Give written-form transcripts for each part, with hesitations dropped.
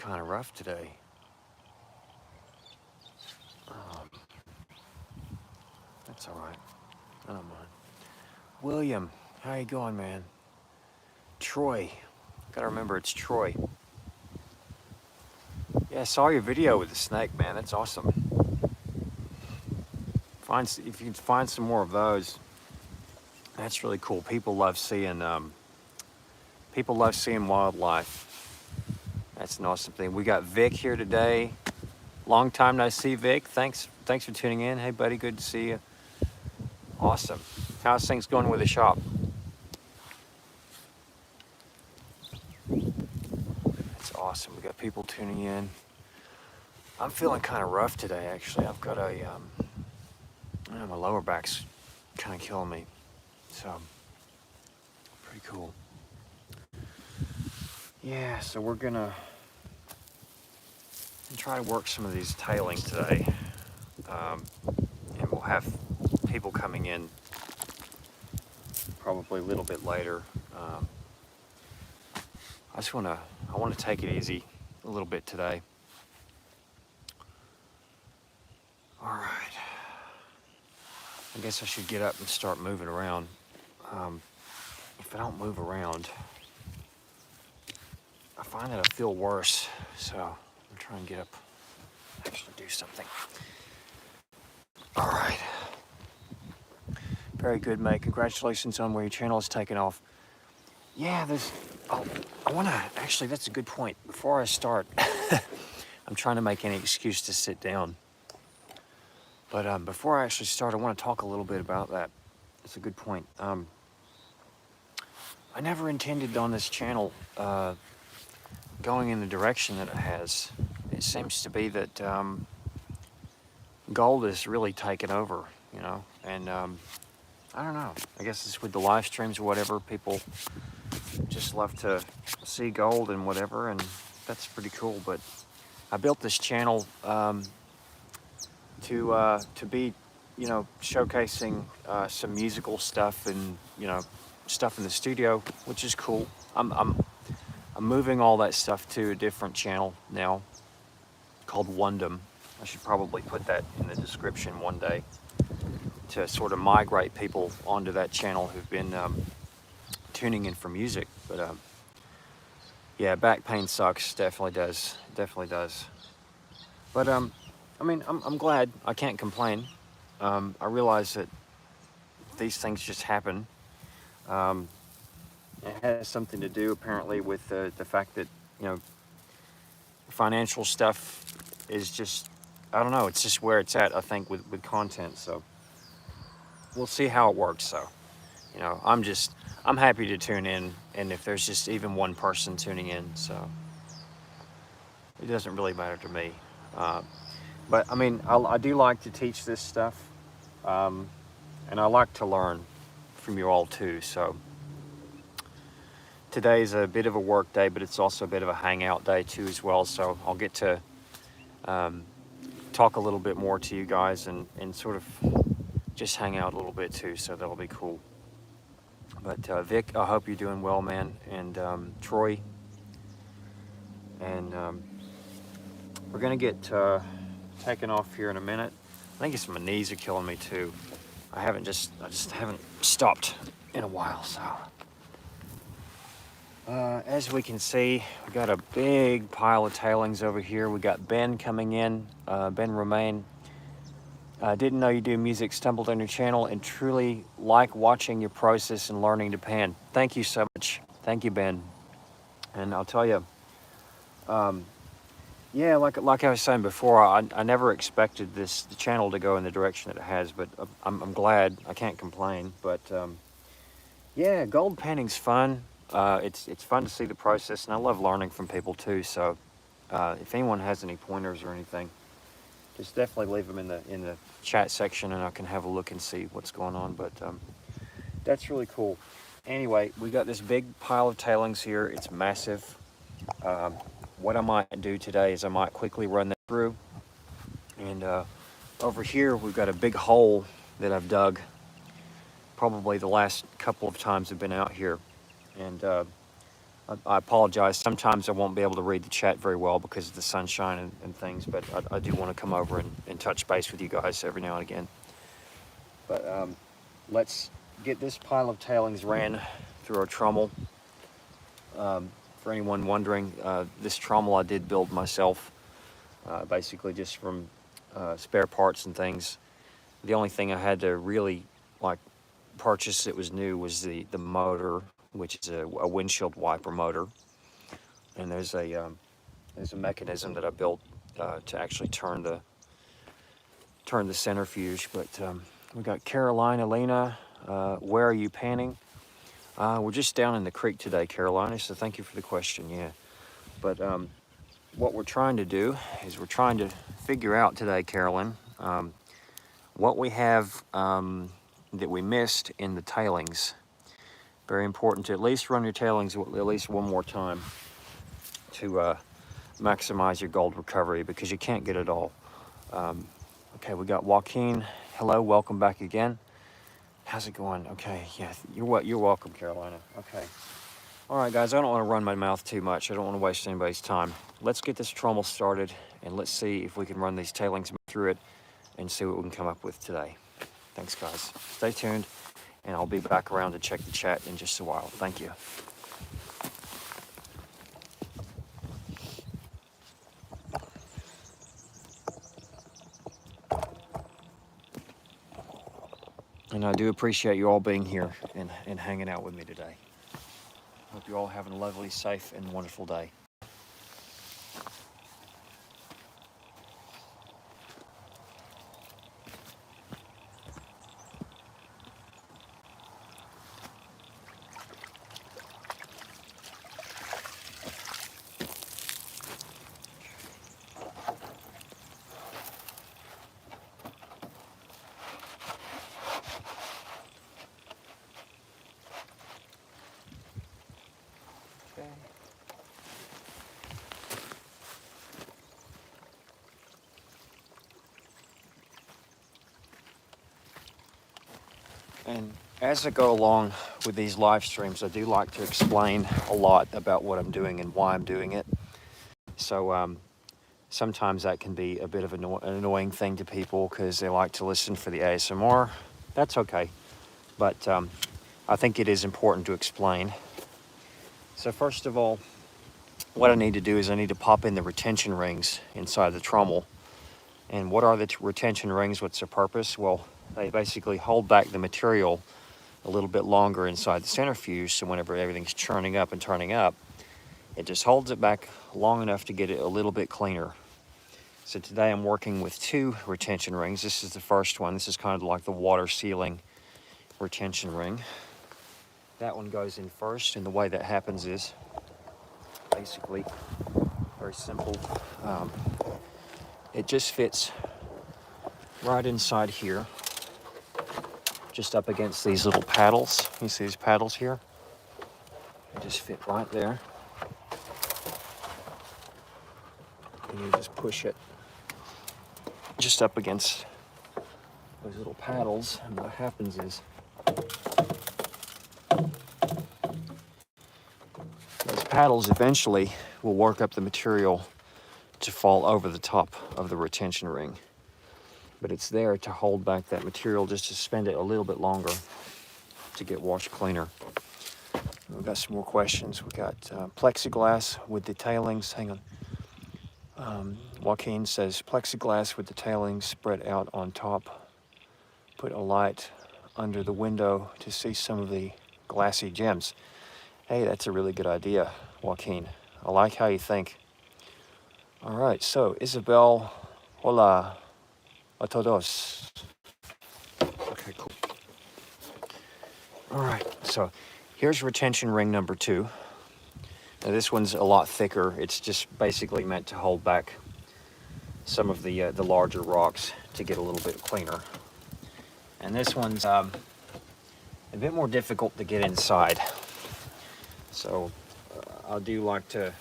kind of rough today. That's all right. I don't mind. William, how you going, man? Troy. Gotta remember it's Troy. Yeah, I saw your video with the snake, man. That's awesome. If you can find some more of those, that's really cool. People love seeing wildlife. That's an awesome thing. We got Vic here today. Long time no see, Vic. Thanks for tuning in. Hey, buddy, good to see you. Awesome. How's things going with the shop? That's awesome. We got people tuning in. I'm feeling kind of rough today, actually. I've got my lower back's kind of killing me. So, pretty cool. Yeah, so we're gonna try to work some of these tailings today. And we'll have people coming in probably a little bit later. I want to take it easy a little bit today. All right. I guess I should get up and start moving around. If I don't move around, I find that I feel worse. So I'm trying to get up, actually do something. All right. Very good, mate. Congratulations on where your channel is taking off. Yeah, I want to, actually, that's a good point. Before I start, I'm trying to make any excuse to sit down. But before I actually start, I want to talk a little bit about that. It's a good point. I never intended on this channel going in the direction that it has. It seems to be that gold is really taken over, you know, and I don't know. I guess it's with the live streams or whatever. People just love to see gold and whatever, and that's pretty cool. But I built this channel to be, you know, showcasing some musical stuff and, you know, stuff in the studio, which is cool. I'm moving all that stuff to a different channel now called Wondom. I should probably put that in the description one day to sort of migrate people onto that channel who've been tuning in for music. But yeah, back pain sucks. Definitely does. Definitely does. But I mean, I'm glad. I can't complain. I realize that these things just happen. It has something to do apparently with the fact that, you know, financial stuff is just, I don't know, it's just where it's at, I think, with content. So we'll see how it works. So, you know, I'm happy to tune in, and if there's just even one person tuning in, so it doesn't really matter to me. But I mean, I do like to teach this stuff, and I like to learn from you all too. So today's a bit of a work day, but it's also a bit of a hangout day too as well. So I'll get to talk a little bit more to you guys and sort of just hang out a little bit too. So that'll be cool. But Vic, I hope you're doing well, man. And Troy, and we're gonna get taken off here in a minute. I think it's my knees are killing me too. I just haven't stopped in a while. So as we can see, we got a big pile of tailings over here. We got Ben coming in, Ben Romain. Didn't know you do music, stumbled on your channel, and truly like watching your process and learning to pan. Thank you so much. Thank you, Ben. And I'll tell you, yeah, like I was saying before, I never expected the channel to go in the direction that it has, but I'm glad. I can't complain. But yeah, gold pannings's fun. It's fun to see the process, and I love learning from people too. So if anyone has any pointers or anything, just definitely leave them in the chat section, and I can have a look and see what's going on. But that's really cool. Anyway, we got this big pile of tailings here. It's massive. What I might do today is I might quickly run that through. And over here, we've got a big hole that I've dug probably the last couple of times I've been out here. And I apologize. Sometimes I won't be able to read the chat very well because of the sunshine and things, but I do want to come over and touch base with you guys every now and again. But let's get this pile of tailings ran through our trommel. For anyone wondering, this trommel I did build myself, basically just from spare parts and things. The only thing I had to really like purchase that was new was the motor, which is a windshield wiper motor. And there's a mechanism that I built to actually turn the centrifuge. But we got Carolina, Lena, where are you panning? We're just down in the creek today, Carolina, so thank you for the question, yeah. But what we're trying to do is we're trying to figure out today, Carolyn, what we have that we missed in the tailings. Very important to at least run your tailings at least one more time to maximize your gold recovery, because you can't get it all. Okay, we got Joaquin. Hello, welcome back again. How's it going? Okay, yeah, you're welcome, Carolina. Okay. All right, guys, I don't want to run my mouth too much. I don't want to waste anybody's time. Let's get this trommel started, and let's see if we can run these tailings through it and see what we can come up with today. Thanks, guys. Stay tuned, and I'll be back around to check the chat in just a while. Thank you. And I do appreciate you all being here and hanging out with me today. Hope you're all having a lovely, safe, and wonderful day. And as I go along with these live streams, I do like to explain a lot about what I'm doing and why I'm doing it. So sometimes that can be a bit of an annoying thing to people because they like to listen for the ASMR. That's okay. But I think it is important to explain. So first of all, what I need to do is I need to pop in the retention rings inside the trommel. And what are the retention rings? What's their purpose? Well, they basically hold back the material a little bit longer inside the centrifuge, so whenever everything's churning up and turning up, it just holds it back long enough to get it a little bit cleaner. So today I'm working with 2 retention rings. This is the first one. This is kind of like the water sealing retention ring. That one goes in first, and the way that happens is basically very simple. It just fits right inside here, just up against these little paddles. You see these paddles here? They just fit right there. And you just push it just up against those little paddles, and what happens is those paddles eventually will work up the material to fall over the top of the retention ring. But it's there to hold back that material, just to suspend it a little bit longer to get washed cleaner. We've got some more questions. We got plexiglass with the tailings. Hang on. Joaquin says plexiglass with the tailings spread out on top. Put a light under the window to see some of the glassy gems. Hey, that's a really good idea, Joaquin. I like how you think. All right, so Isabel, hola a todos. Okay, cool. All right, so here's retention ring number 2. Now this one's a lot thicker. It's just basically meant to hold back some of the larger rocks to get a little bit cleaner. And this one's a bit more difficult to get inside. So I do like to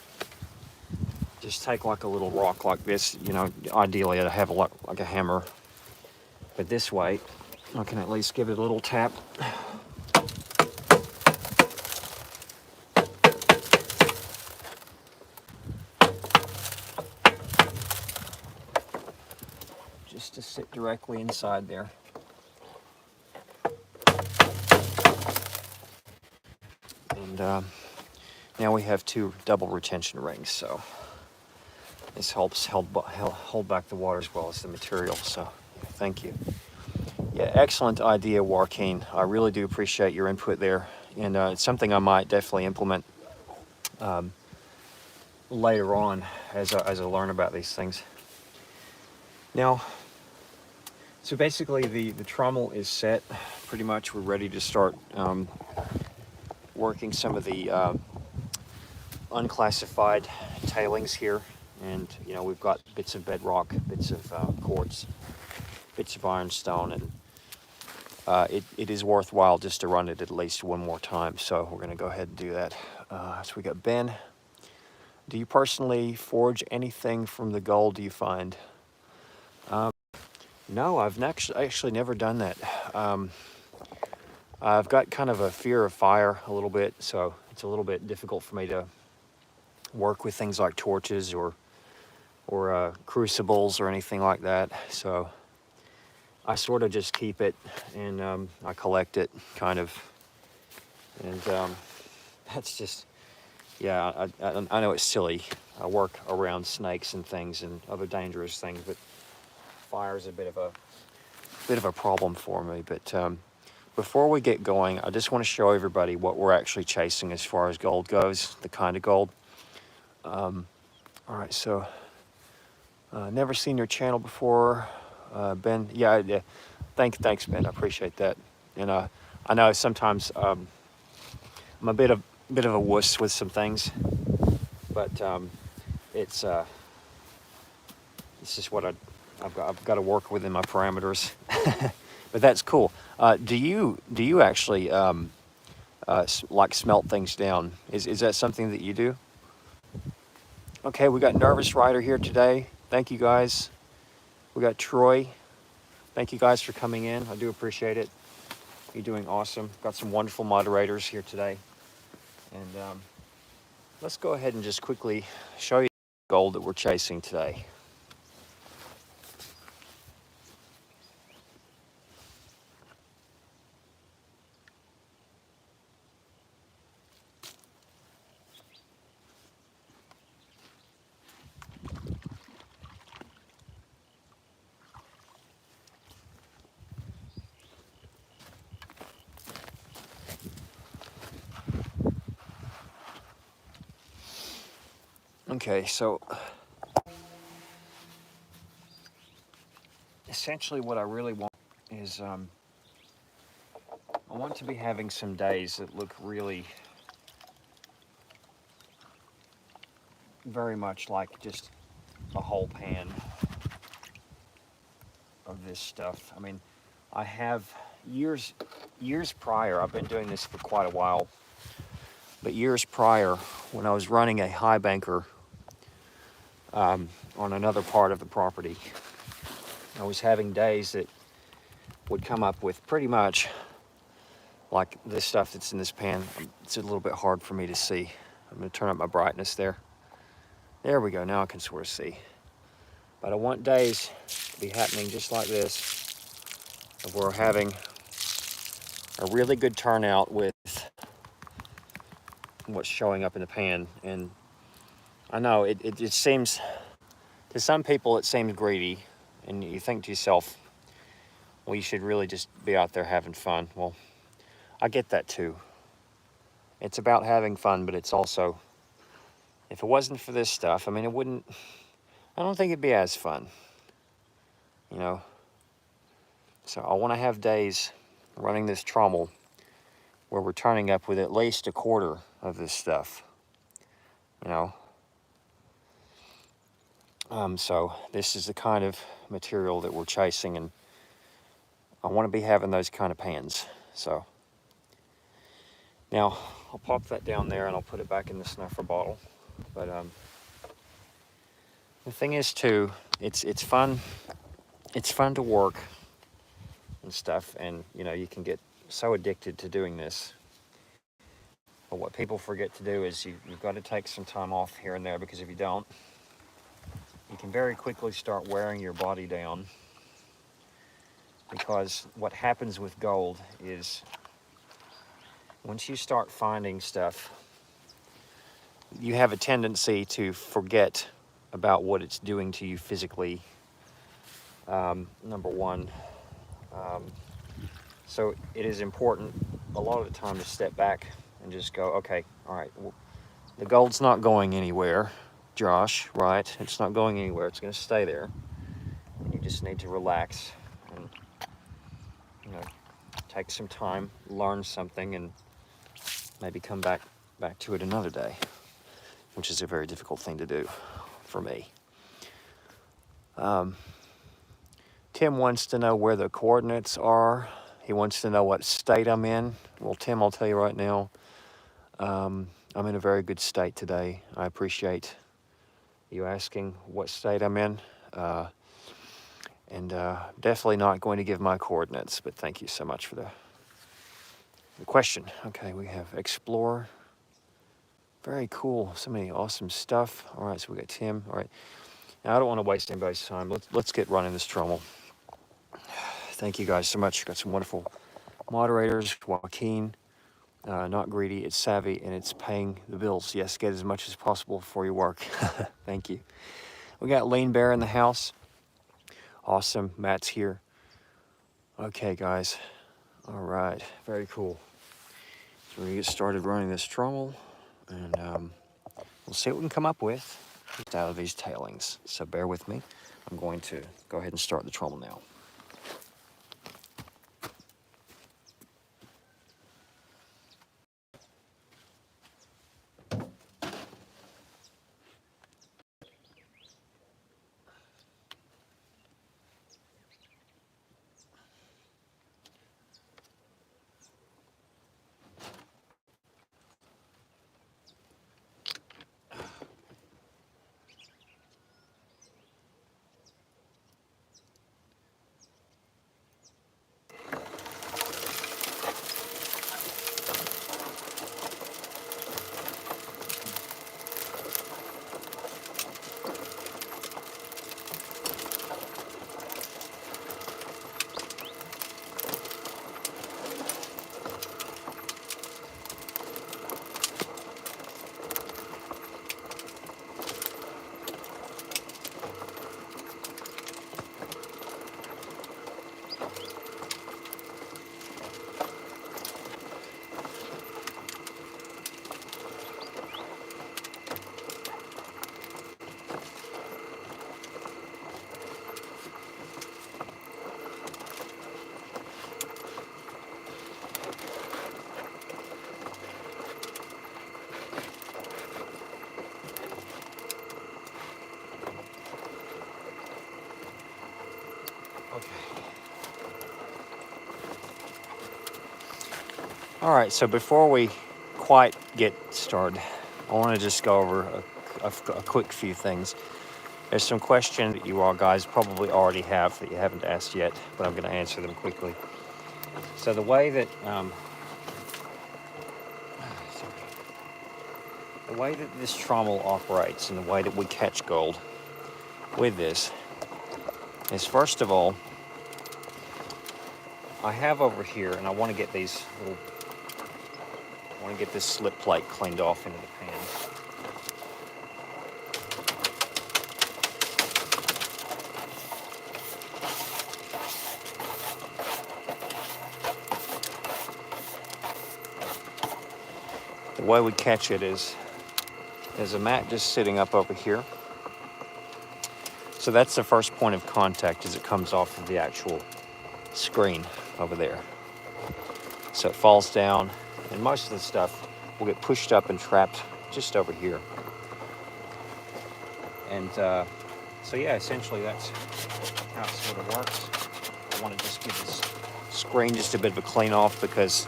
just take like a little rock like this. You know, ideally I'd have like a hammer, but this way I can at least give it a little tap. to sit directly inside there. And now we have 2 double retention rings, so this helps hold back the water as well as the material. So thank you. Yeah, excellent idea, Joaquin. I really do appreciate your input there, and it's something I might definitely implement later on as I learn about these things. Now, so basically the trommel is set pretty much. We're ready to start working some of the unclassified tailings here, and you know, we've got bits of bedrock, bits of quartz, bits of ironstone, and it is worthwhile just to run it at least one more time. So we're going to go ahead and do that. So we got Ben. Do you personally forge anything from the gold do you find? No, I've actually never done that. I've got kind of a fear of fire a little bit, so it's a little bit difficult for me to work with things like torches or crucibles or anything like that. So I sort of just keep it, and I collect it, kind of. And that's just, yeah, I know it's silly. I work around snakes and things and other dangerous things, but fire is a bit of a problem for me. But before we get going, I just want to show everybody what we're actually chasing as far as gold goes, the kind of gold. All right, so never seen your channel before, Ben. Yeah, thanks, Ben. I appreciate that. And I know sometimes I'm a bit of a wuss with some things, but it's just what I've got to work within my parameters. But that's cool. Do you actually like smelt things down? Is that something that you do? Okay, we got Nervous Rider here today. Thank you guys. We got Troy. Thank you guys for coming in. I do appreciate it. You're doing awesome. Got some wonderful moderators here today. And let's go ahead and just quickly show you the gold that we're chasing today. Okay, so essentially what I really want is I want to be having some days that look really very much like just a whole pan of this stuff. I mean, I have years prior, I've been doing this for quite a while, but years prior, when I was running a high banker on another part of the property, I was having days that would come up with pretty much like this stuff that's in this pan. It's a little bit hard for me to see. I'm going to turn up my brightness there. There we go. Now I can sort of see. But I want days to be happening just like this, of we're having a really good turnout with what's showing up in the pan. And I know it seems, to some people it seems greedy, and you think to yourself, well, you should really just be out there having fun. Well, I get that too. It's about having fun, but it's also, if it wasn't for this stuff, I mean, I don't think it'd be as fun, you know? So I want to have days running this trommel where we're turning up with at least a quarter of this stuff, you know? So this is the kind of material that we're chasing, and I want to be having those kind of pans. So now I'll pop that down there and I'll put it back in the snuffer bottle. But the thing is too, it's fun. It's fun to work and stuff, and you know, you can get so addicted to doing this. But what people forget to do is you've got to take some time off here and there, because if you don't, you can very quickly start wearing your body down. because what happens with gold is once you start finding stuff, you have a tendency to forget about what it's doing to you physically, number one. So it is important a lot of the time to step back and just go, okay, all right, well, the gold's not going anywhere, Josh, right? It's not going anywhere. It's going to stay there. And you just need to relax and, you know, take some time, learn something, and maybe come back to it another day, which is a very difficult thing to do for me. Tim wants to know where the coordinates are. He wants to know what state I'm in. Well, Tim, I'll tell you right now, I'm in a very good state today. I appreciate you asking what state I'm in. And definitely not going to give my coordinates, but thank you so much for the question. Okay, we have Explorer. Very cool. So many awesome stuff. All right, so we got Tim. All right. Now, I don't want to waste anybody's time. Let's get running this Trommel. Thank you guys so much. Got some wonderful moderators. Joaquin, not greedy, it's savvy, and it's paying the bills. Yes, get as much as possible for your work. Thank you. We got Lean Bear in the house. Awesome. Matt's here. Okay, guys. All right. Very cool. So we're going to get started running this Trommel, and we'll see what we can come up with just out of these tailings. So bear with me. I'm going to go ahead and start the Trommel now. All right, so before we quite get started, I want to just go over a quick few things. There's some questions that you all guys probably already have that you haven't asked yet, but I'm going to answer them quickly. So the way that this trommel operates and the way that we catch gold with this is, first of all, I have over here, and I want to get these little, I want to get this slip plate cleaned off into the pan. The way we catch it is, there's a mat just sitting up over here. So that's the first point of contact as it comes off of the actual screen over there. So it falls down, and most of the stuff will get pushed up and trapped just over here. And so yeah, essentially that's how it sort of works. I want to just give this screen just a bit of a clean off because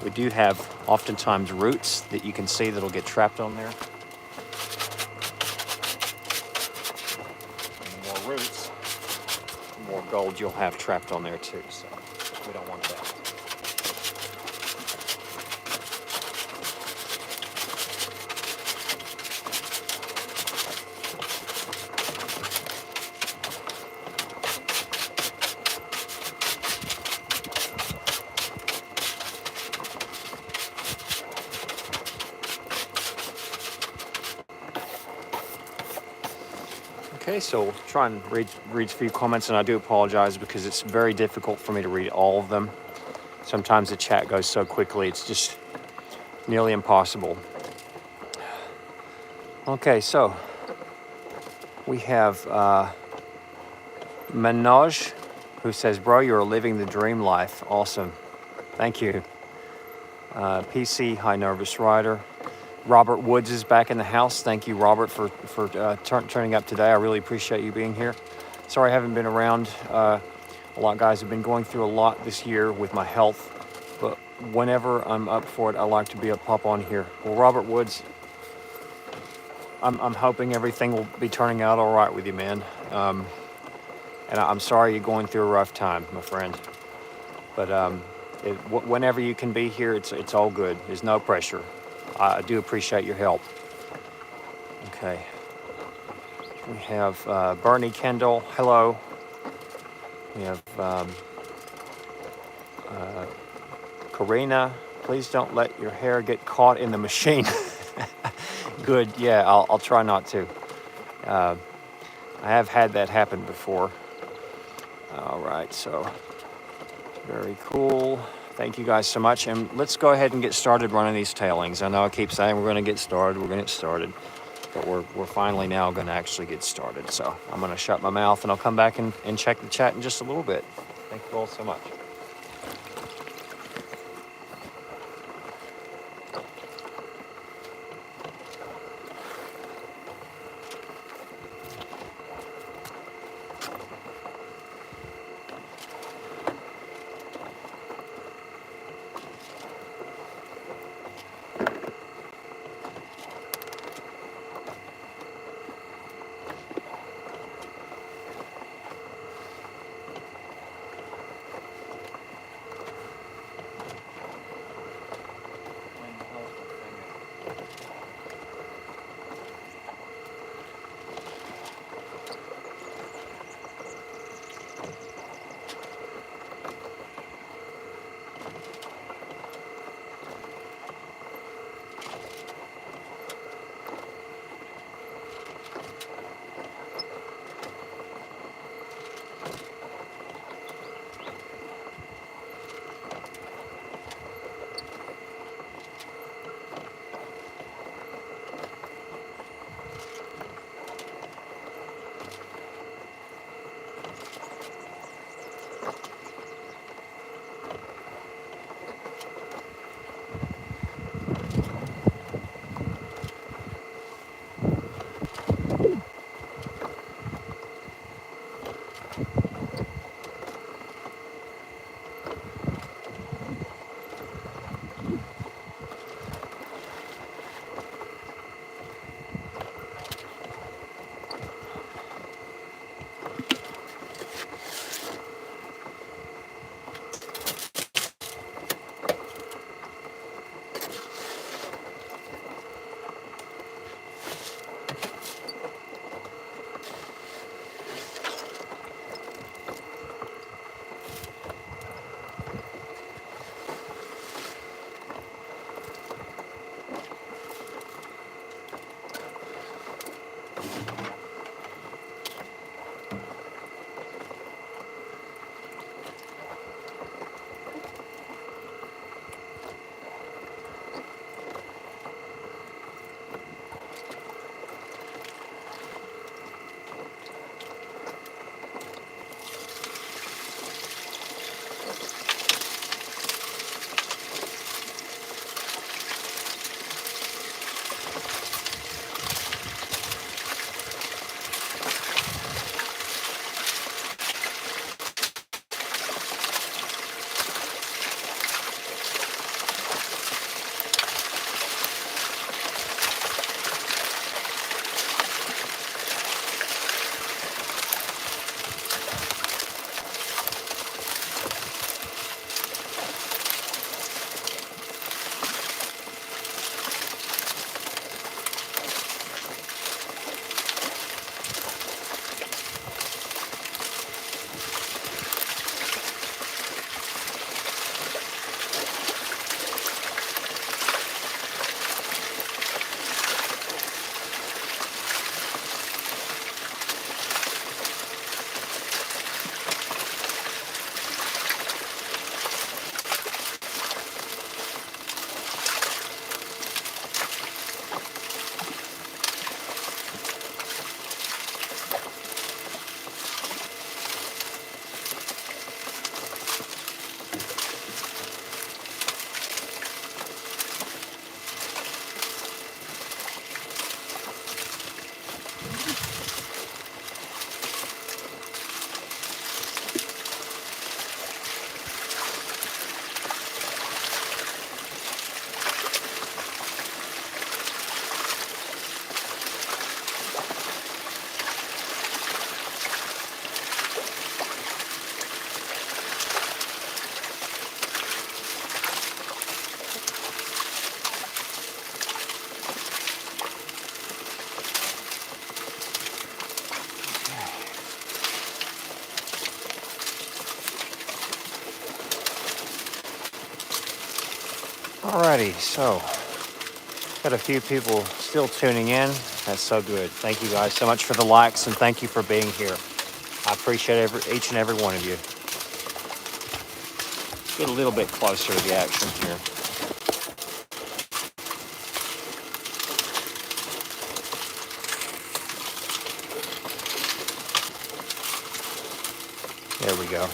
we do have oftentimes roots that you can see that'll get trapped on there. And the more roots, the more gold you'll have trapped on there too. So we don't want that. Okay, so we'll try and read a few comments, and I do apologize because it's very difficult for me to read all of them. Sometimes the chat goes so quickly, it's just nearly impossible. Okay, so we have Manoj, who says, bro, you're living the dream life. Awesome. Thank you. PC, High Nervous Rider. Robert Woods is back in the house. Thank you, Robert, for turning up today. I really appreciate you being here. Sorry I haven't been around. A lot of guys have been going through a lot this year with my health, but whenever I'm up for it, I like to be a pop on here. Well, Robert Woods, I'm hoping everything will be turning out all right with you, man. And I'm sorry you're going through a rough time, my friend. But whenever you can be here, it's all good. There's no pressure. I do appreciate your help. Okay. We have Bernie Kendall. Hello. We have Karina. Please don't let your hair get caught in the machine. Good. Yeah, I'll try not to. I have had that happen before. All right. So very cool. Thank you guys so much. And let's go ahead and get started running these tailings. I know I keep saying we're going to get started. We're going to get started. But we're finally now going to actually get started. So I'm going to shut my mouth and I'll come back and check the chat in just a little bit. Thank you all so much. Alrighty, so got a few people still tuning in. That's so good. Thank you guys so much for the likes, and thank you for being here. I appreciate each and every one of you. Get a little bit closer to the action here. There we go.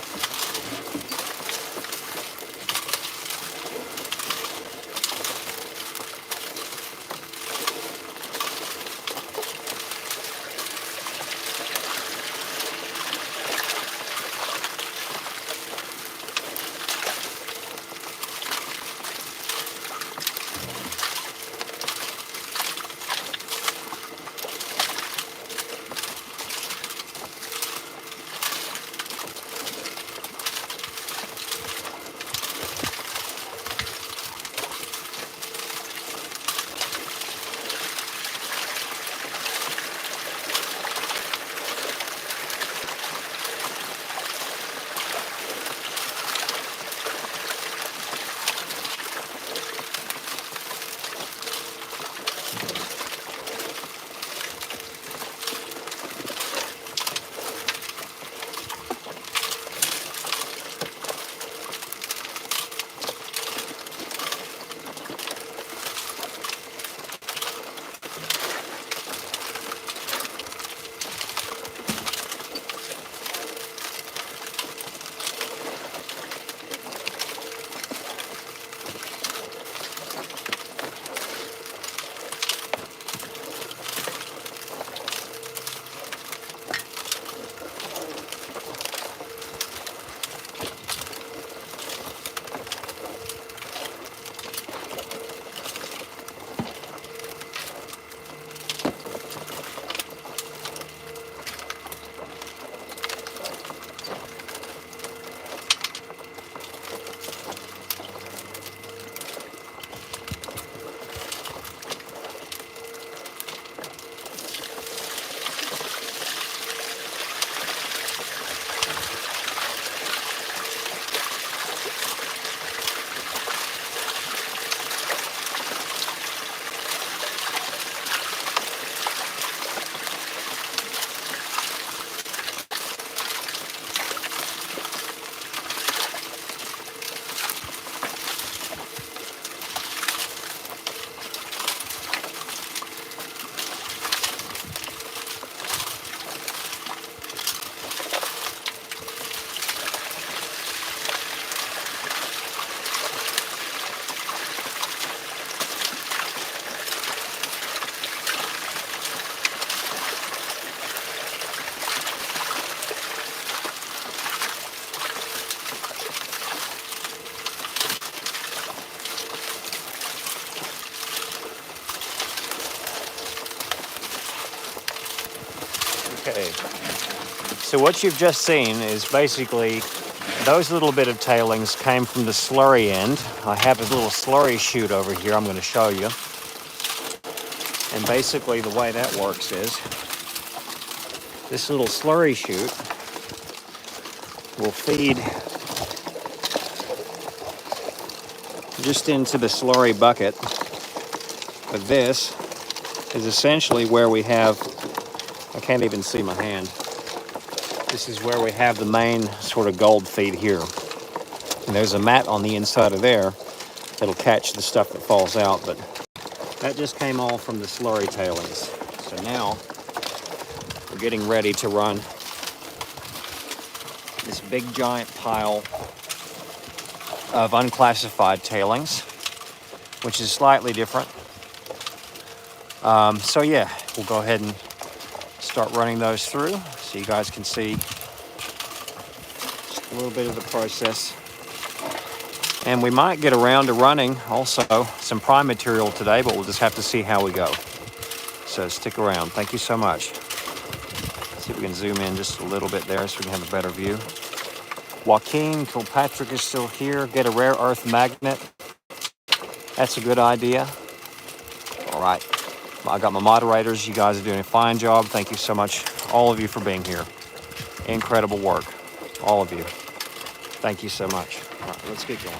Okay, so what you've just seen is basically those little bit of tailings came from the slurry end. I have a little slurry chute over here I'm going to show you. And basically the way that works is this little slurry chute will feed just into the slurry bucket. But this is essentially where we have, I can't even see my hand. This is where we have the main sort of gold feed here. And there's a mat on the inside of there that'll catch the stuff that falls out, but that just came all from the slurry tailings. So now we're getting ready to run this big giant pile of unclassified tailings, which is slightly different. So yeah, we'll go ahead and start running those through so you guys can see just a little bit of the process. And we might get around to running also some prime material today, but we'll just have to see how we go. So stick around. Thank you so much. Let's see if we can zoom in just a little bit there so we can have a better view. Joaquin Kilpatrick is still here. Get a rare earth magnet. That's a good idea. All right. I got my moderators. You guys are doing a fine job. Thank you so much, all of you, for being here. Incredible work. All of you. Thank you so much. All right, let's get going.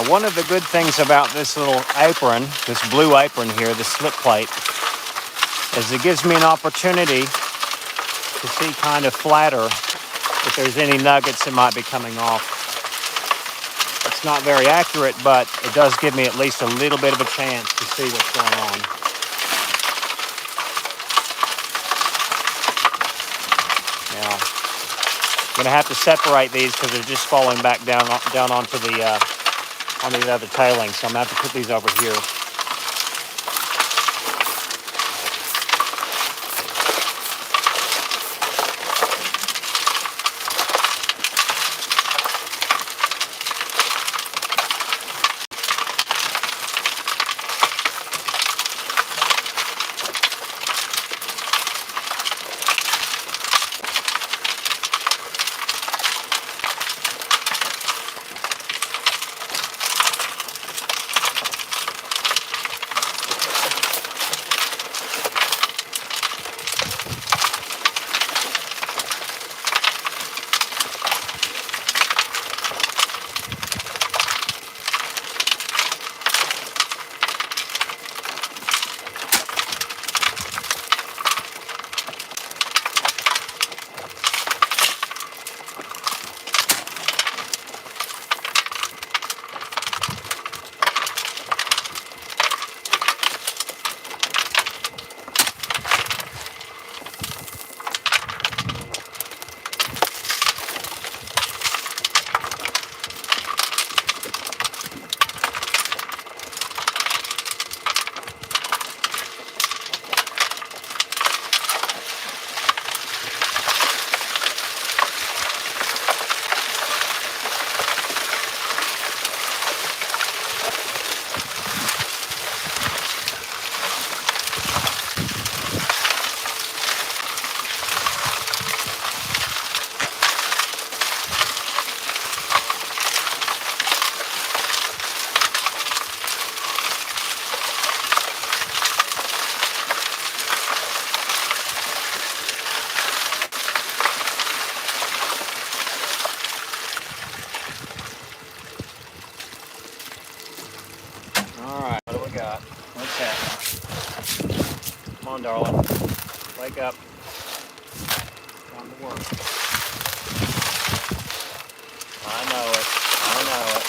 Now, one of the good things about this little apron, this blue apron here, this slip plate, is it gives me an opportunity to see kind of flatter if there's any nuggets that might be coming off. It's not very accurate, but it does give me at least a little bit of a chance to see what's going on. Now, I'm going to have to separate these because they're just falling back down onto the other tailings. So I'm going to have to put these over here. What's happening? Come on, darling. Wake up. Time to work. I know it. I know it.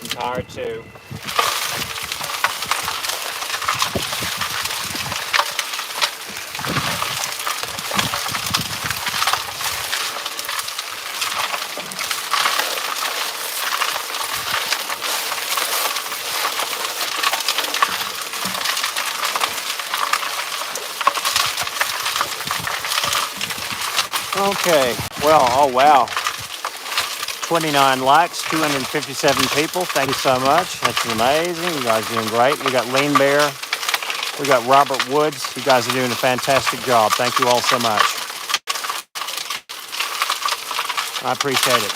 I'm tired too. Okay, well, oh wow, 29 likes, 257 people. Thank you so much. That's amazing. You guys are doing great. We got Lean Bear. We got Robert Woods. You guys are doing a fantastic job. Thank you all so much. I appreciate it.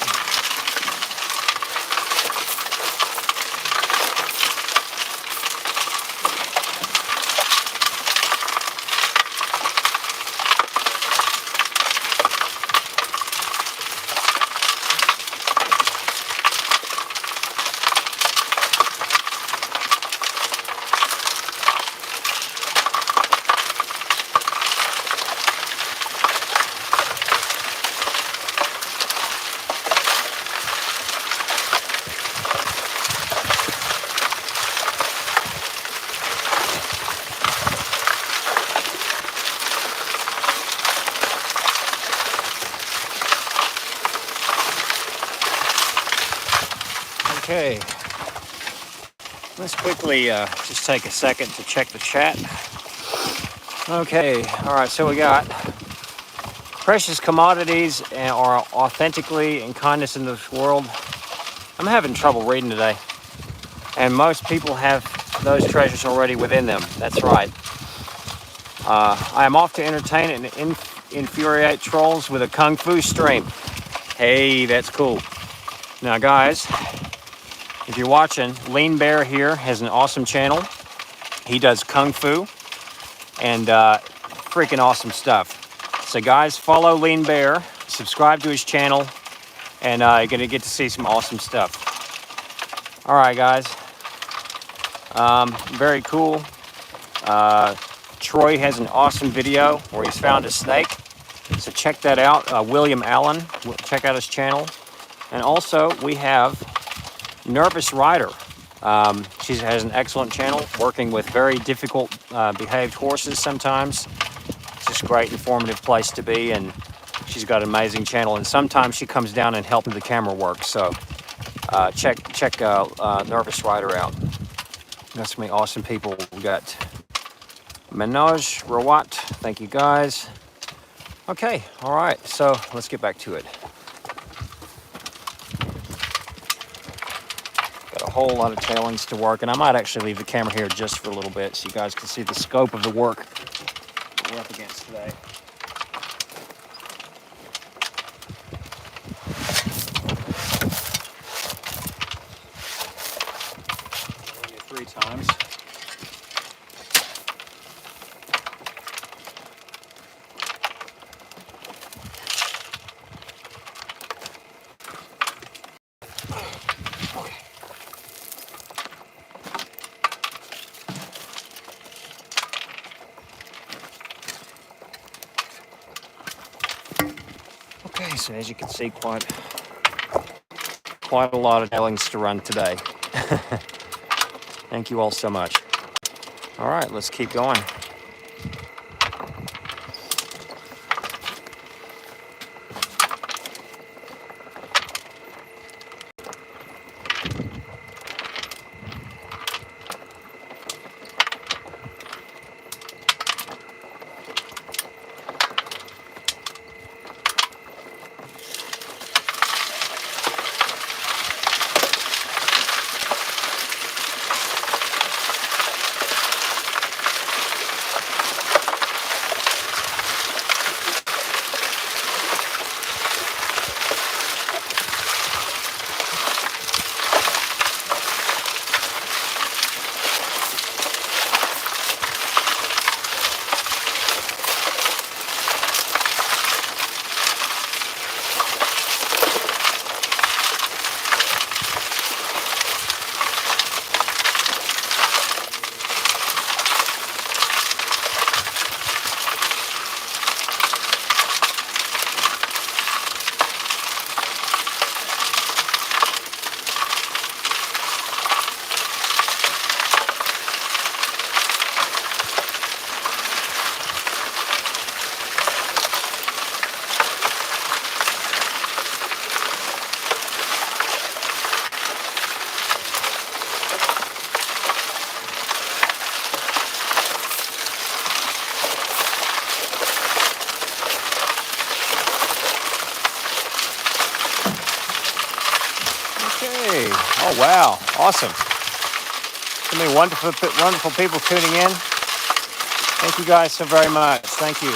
Okay, let's quickly just take a second to check the chat. Okay, all right, so we got precious commodities are authentically and kindness in this world. I'm having trouble reading today. And most people have those treasures already within them. That's right. I am off to entertain and infuriate trolls with a Kung Fu stream. Hey, that's cool. Now, guys, if you're watching, Lean Bear here has an awesome channel. He does Kung Fu. And freaking awesome stuff. So guys, follow Lean Bear, subscribe to his channel, and you're gonna get to see some awesome stuff. All right, guys. Very cool. Troy has an awesome video where he's found a snake. So check that out. William Allen, check out his channel. And also we have Nervous Rider. She has an excellent channel working with very difficult behaved horses sometimes. It's just a great informative place to be, and she's got an amazing channel. And sometimes she comes down and helps the camera work. So check Nervous Rider out. Got so many awesome people. We got Manoj Rawat. Thank you guys. Okay, all right. So let's get back to it. Got a whole lot of tailings to work, and I might actually leave the camera here just for a little bit so you guys can see the scope of the work we're up against today. Three times. Okay, so as you can see, quite a lot of tailings to run today. Thank you all so much. All right, let's keep going. Oh, wow. Awesome. So many wonderful people tuning in. Thank you guys so very much. Thank you.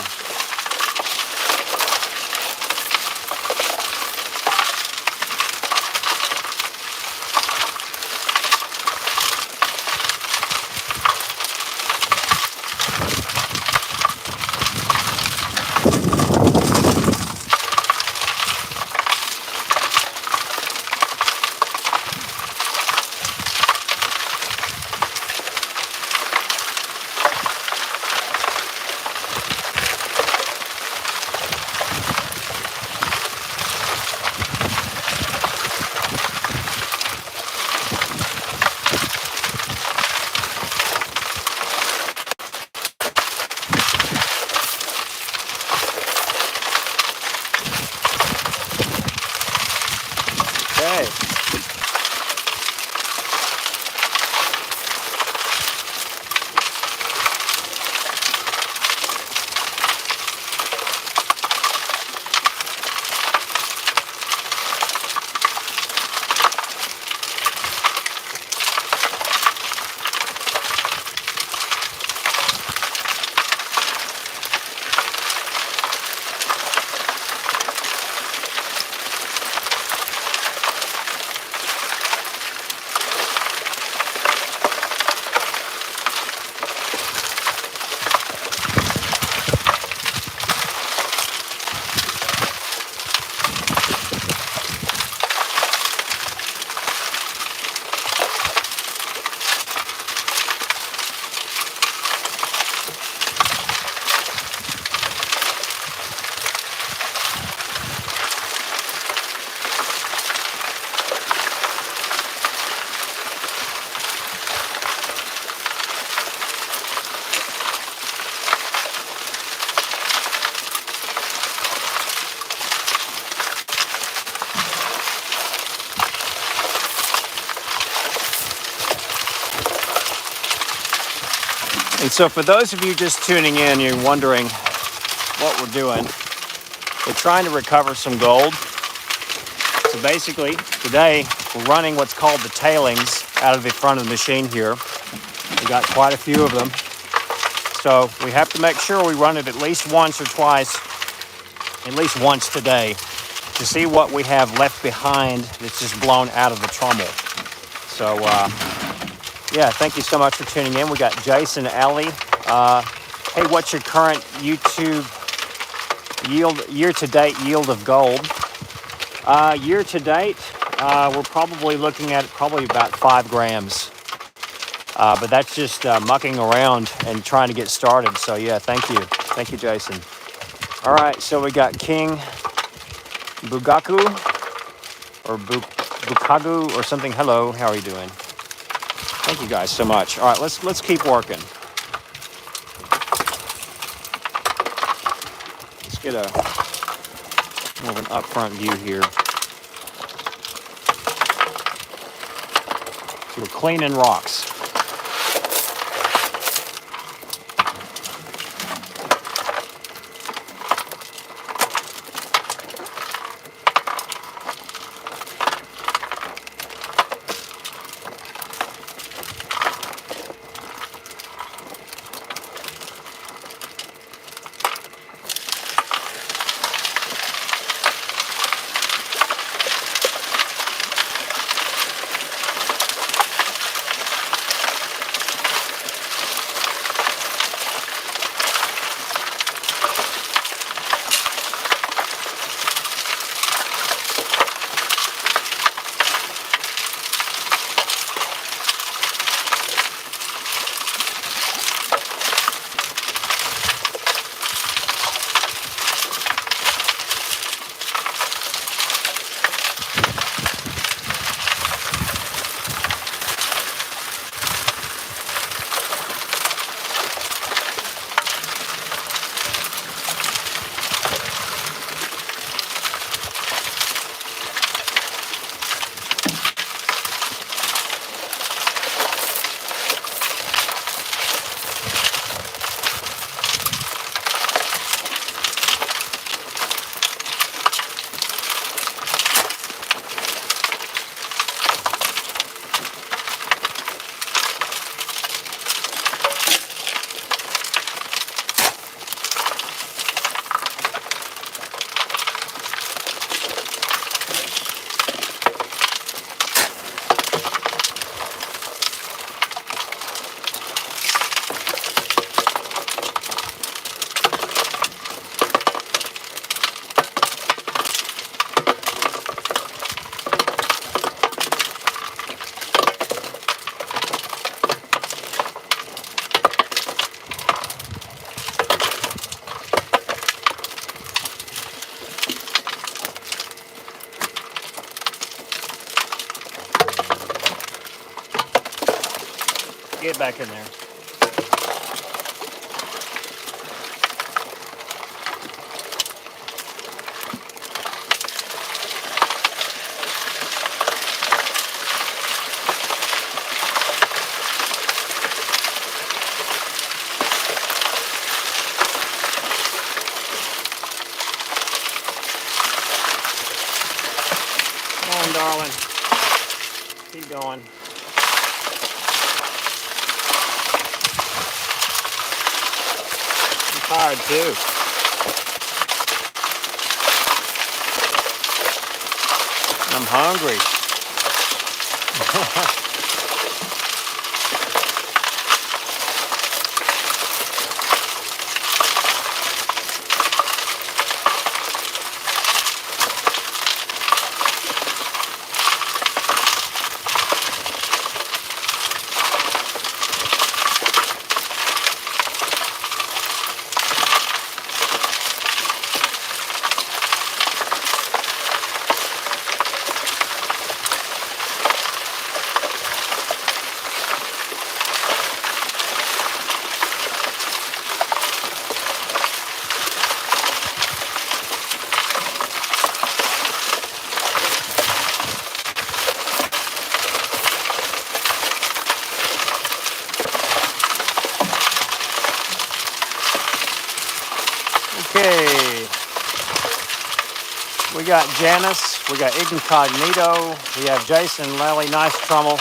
And so for those of you just tuning in, you're wondering what we're doing. We're trying to recover some gold. So basically, today we're running what's called the tailings out of the front of the machine here. We got quite a few of them. So we have to make sure we run it at least once or twice, at least once today, to see what we have left behind that's just blown out of the trommel. So yeah, thank you so much for tuning in. We got Jason, Ellie. Hey, what's your current YouTube yield, year-to-date yield of gold? Year-to-date, we're probably looking at about 5 grams. But that's just mucking around and trying to get started. So yeah, thank you. Thank you, Jason. All right, so we got King Bugaku or Bukagu or something. Hello, how are you doing? Thank you guys so much. All right, let's keep working. Let's get a more of an up-front view here. So we're cleaning rocks. Get back in there. Come on, darling. Keep going. Tired too. I'm hungry. We got Janice, we got Incognito, we have Jason, Lally, nice Trommel.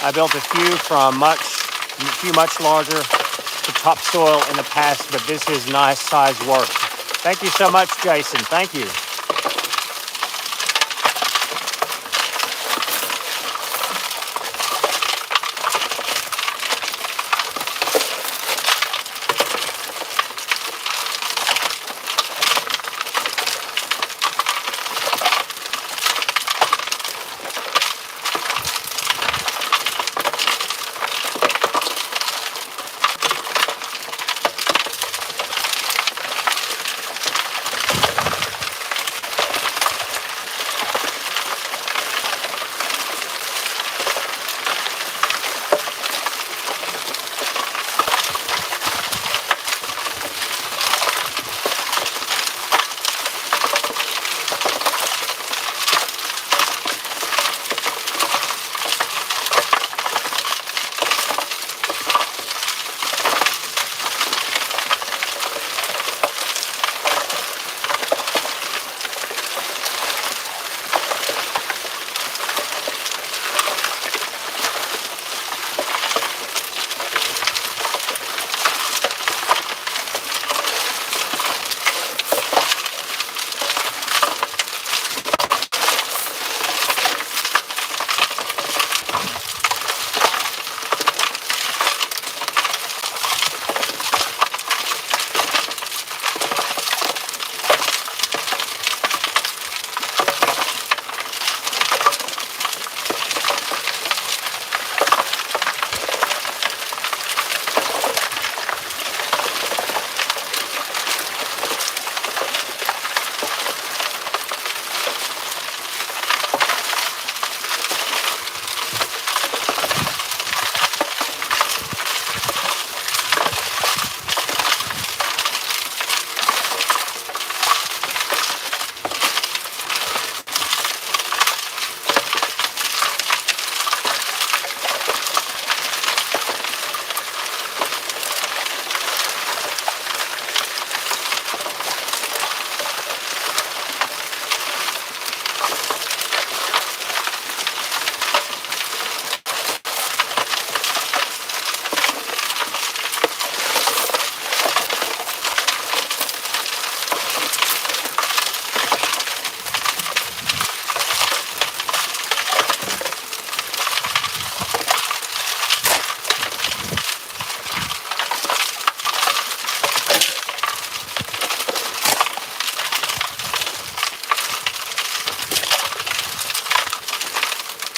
I built a few much larger to topsoil in the past, but this is nice size work. Thank you so much, Jason. Thank you.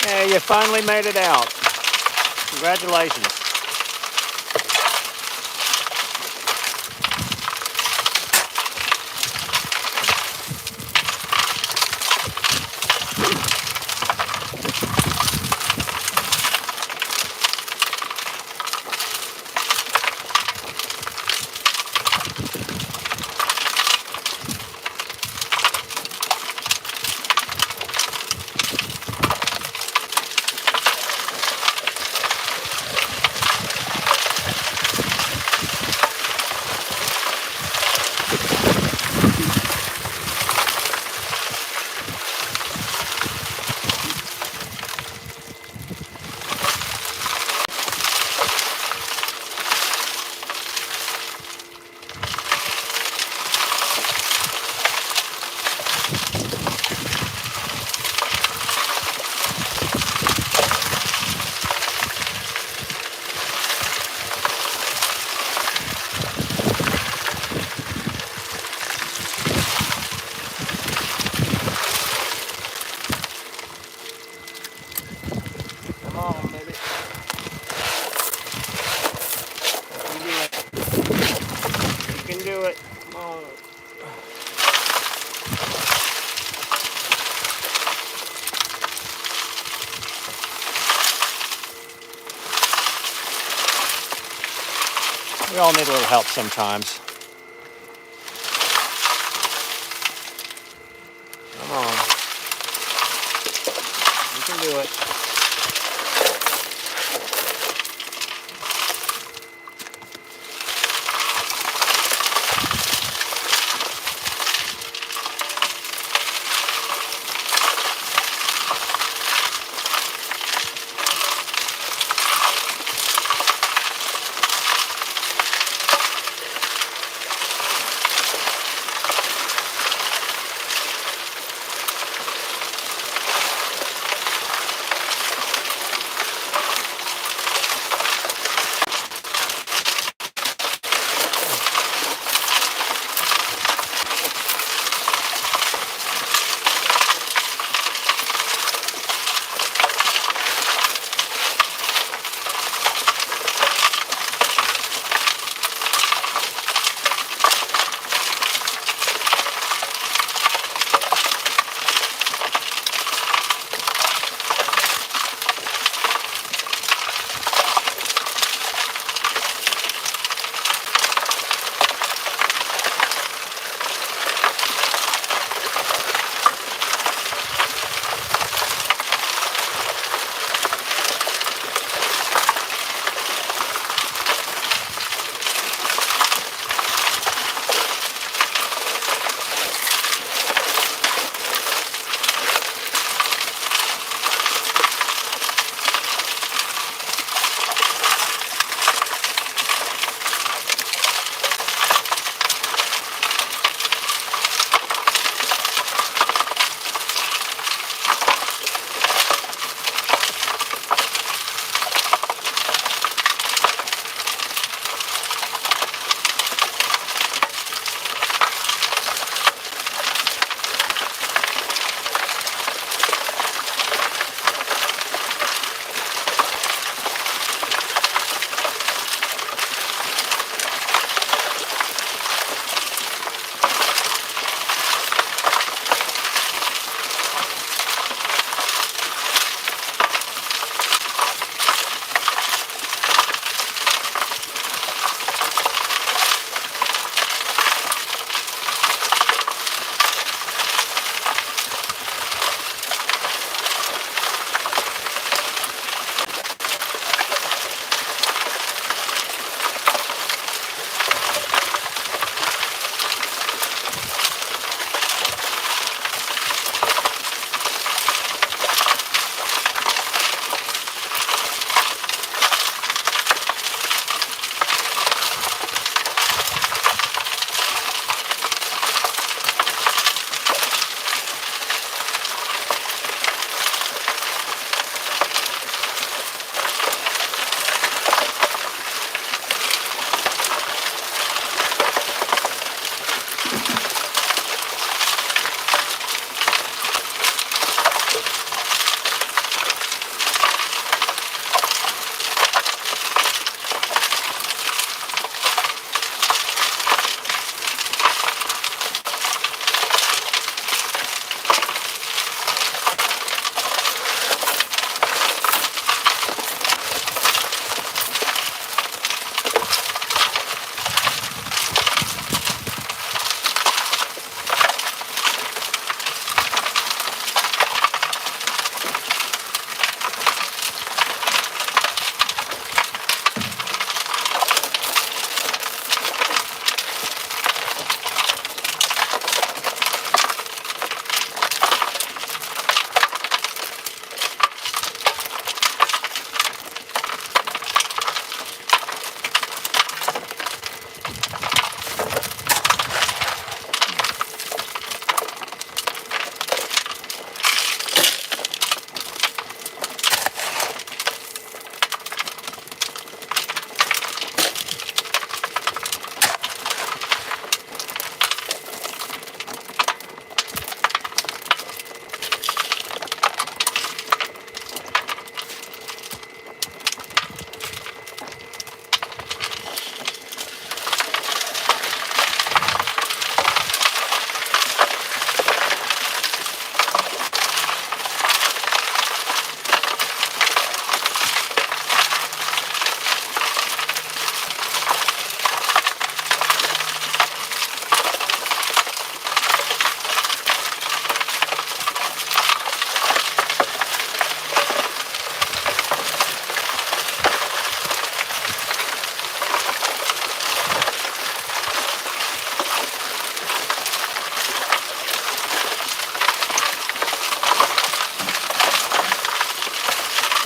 Hey, you finally made it out. Congratulations. Come on, baby. You can do it. Come on. We all need a little help sometimes. Come on. You can do it.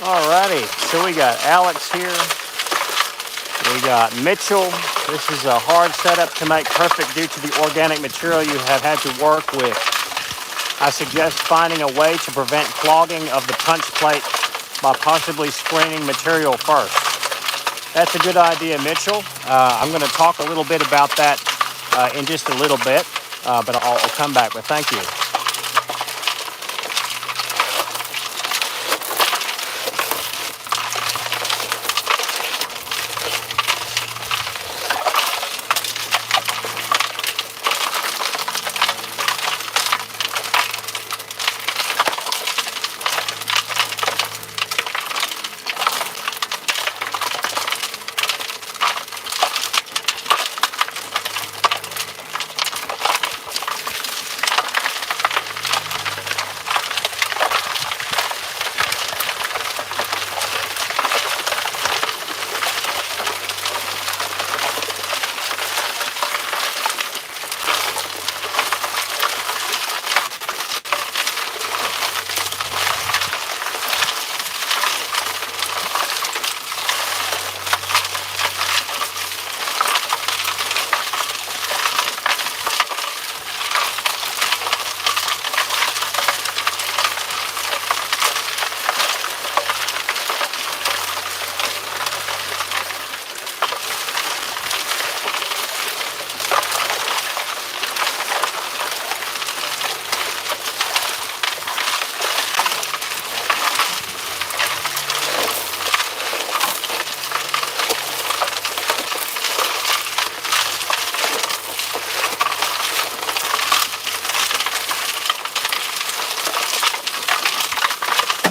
Alrighty, so we got Alex here. We got Mitchell. This is a hard setup to make perfect due to the organic material you have had to work with. I suggest finding a way to prevent clogging of the punch plate by possibly screening material first. That's a good idea, Mitchell. I'm going to talk a little bit about that in just a little bit, but I'll come back, but thank you.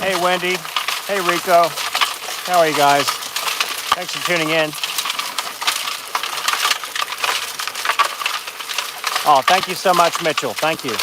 Hey, Wendy. Hey, Rico. How are you guys? Thanks for tuning in. Oh, thank you so much, Mitchell. Thank you.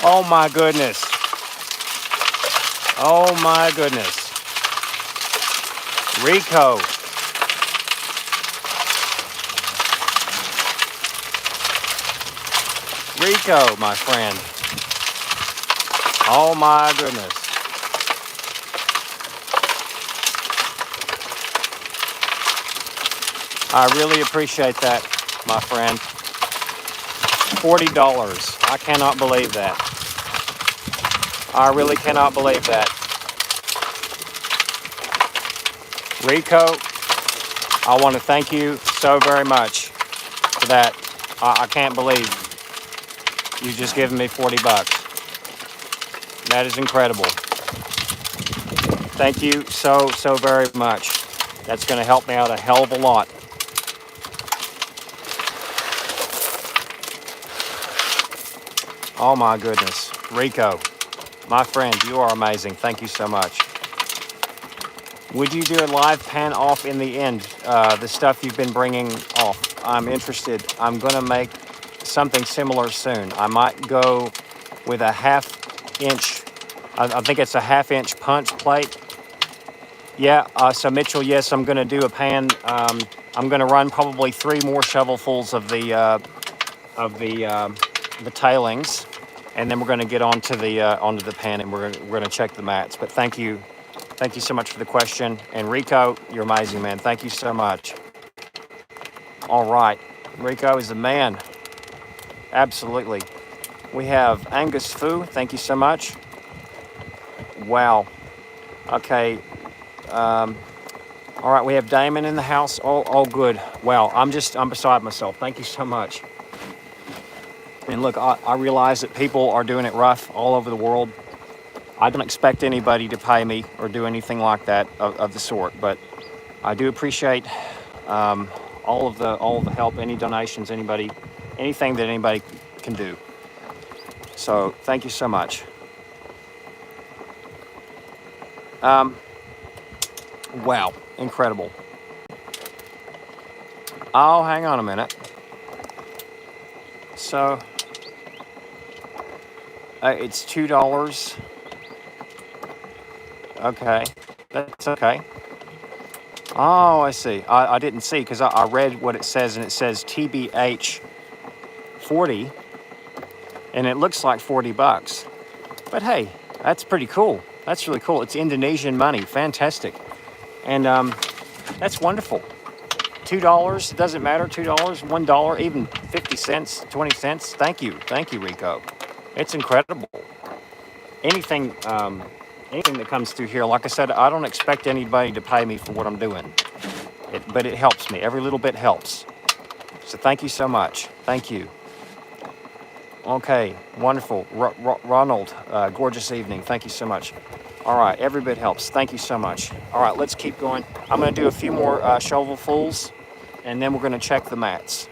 Oh my goodness. Oh my goodness. Rico. Rico, my friend. Oh my goodness. I really appreciate that, my friend. $40. I cannot believe that. I really cannot believe that. Rico, I want to thank you so very much for that. I can't believe you just given me $40. That is incredible. Thank you so very much. That's going to help me out a hell of a lot. Oh my goodness. Rico, my friend, you are amazing. Thank you so much. Would you do a live pan off in the end? The stuff you've been bringing off. I'm interested. I'm going to make something similar soon. I might go with a 1/2 inch I think it's a 1/2-inch punch plate. Yeah, so Mitchell, yes, I'm going to do a pan. I'm going to run probably 3 more shovelfuls of the tailings, and then we're going to get onto the pan, and we're going to check the mats. But thank you so much for the question. And Rico, you're amazing, man. Thank you so much. All right, Rico is the man. Absolutely. We have Angus Fu. Thank you so much. Wow. Okay. All right, we have Damon in the house. All good. Wow, I'm beside myself. Thank you so much. And look, I realize that people are doing it rough all over the world. I don't expect anybody to pay me or do anything like that of the sort, but I do appreciate all of the help, any donations, anything that anybody can do. So thank you so much. Wow, incredible. Oh, hang on a minute. So it's $2. Okay, that's okay. Oh, I see. I didn't see because I read what it says, and it says TBH 40, and it looks like $40. But hey, that's pretty cool. That's really cool. It's Indonesian money. Fantastic. And that's wonderful. $2, it doesn't matter. $2, $1, even 50 cents, 20 cents. Thank you, Rico. It's incredible. Anything that comes through here, like I said, I don't expect anybody to pay me for what I'm doing, but it helps me. Every little bit helps. So thank you so much. Thank you. Okay, wonderful. Ronald, gorgeous evening. Thank you so much. All right, every bit helps. Thank you so much. All right, let's keep going. I'm going to do a few more shovelfuls, and then we're going to check the mats.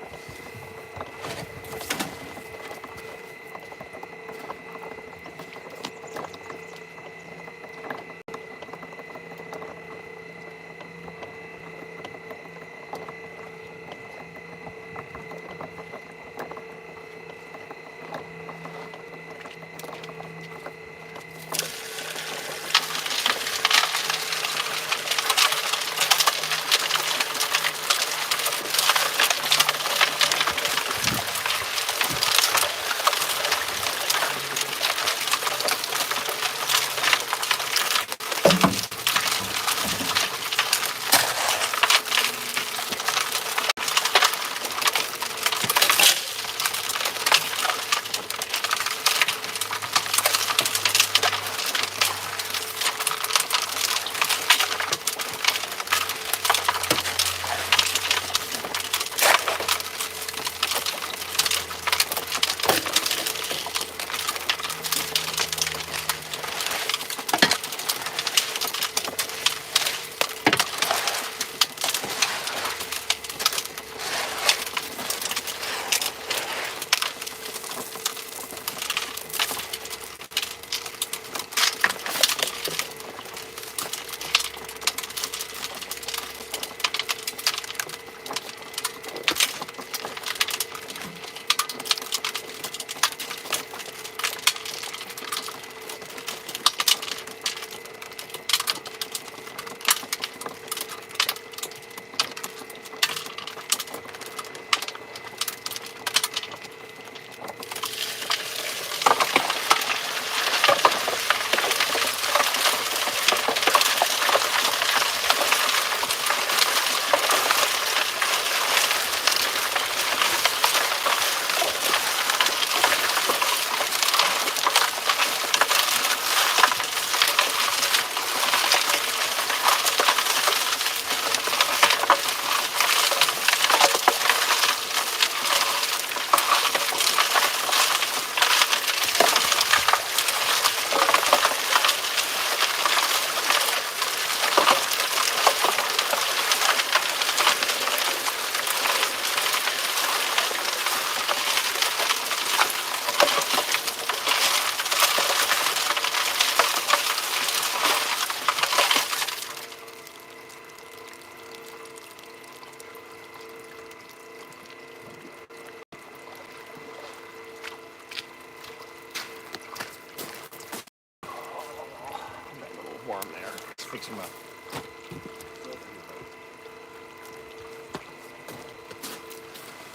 fix them up.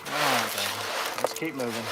All right, baby. Let's keep moving.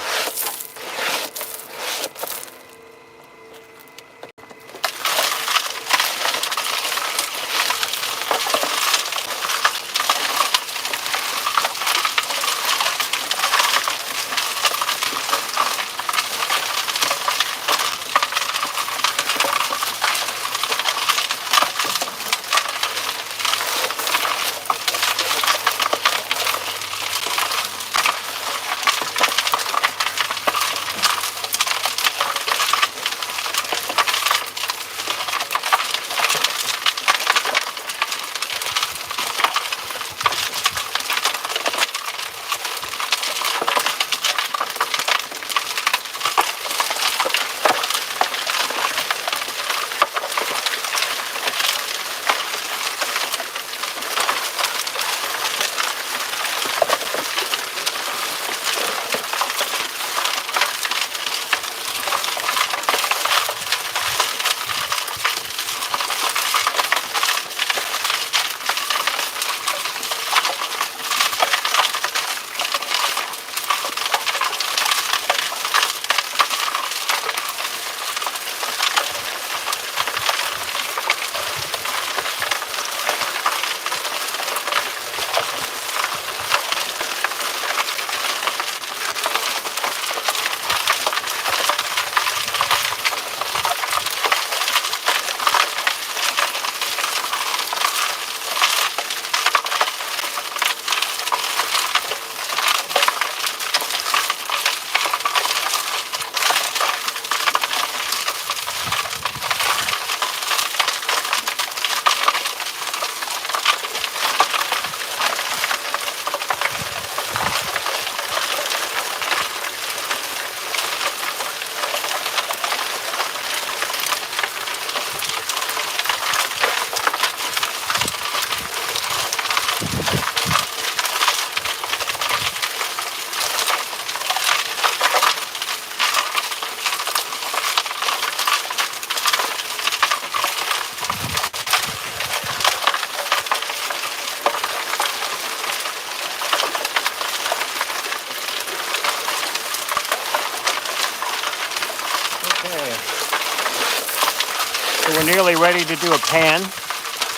So we're nearly ready to do a pan.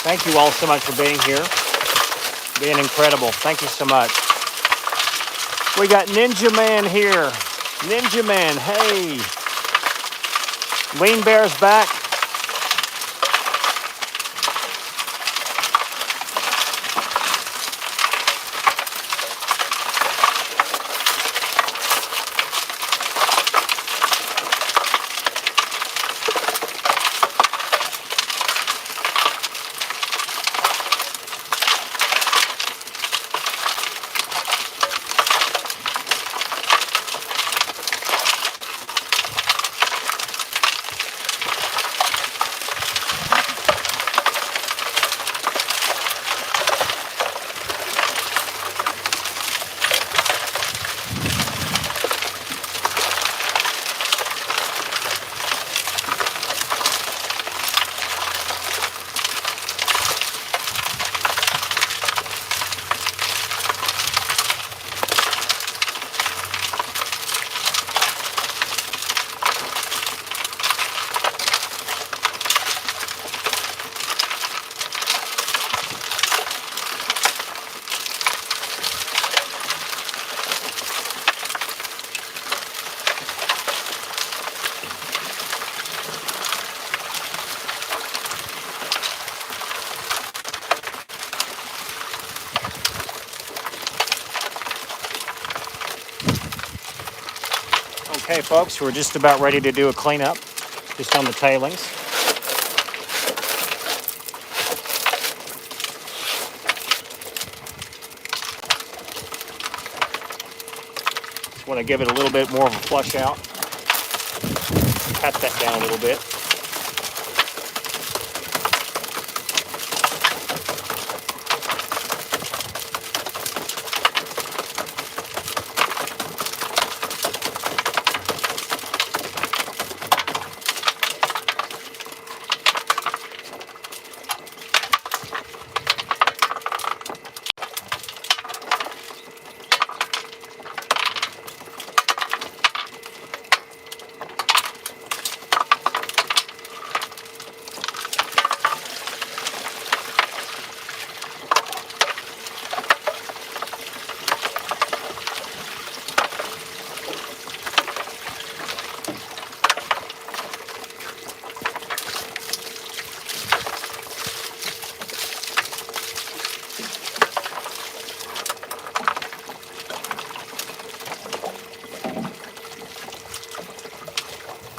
Thank you all so much for being here. Being incredible. Thank you so much. We got Ninja Man here. Ninja Man, hey. Lean Bear's back. Okay, folks, we're just about ready to do a cleanup, just on the tailings. Just want to give it a little bit more of a flush out. Pat that down a little bit.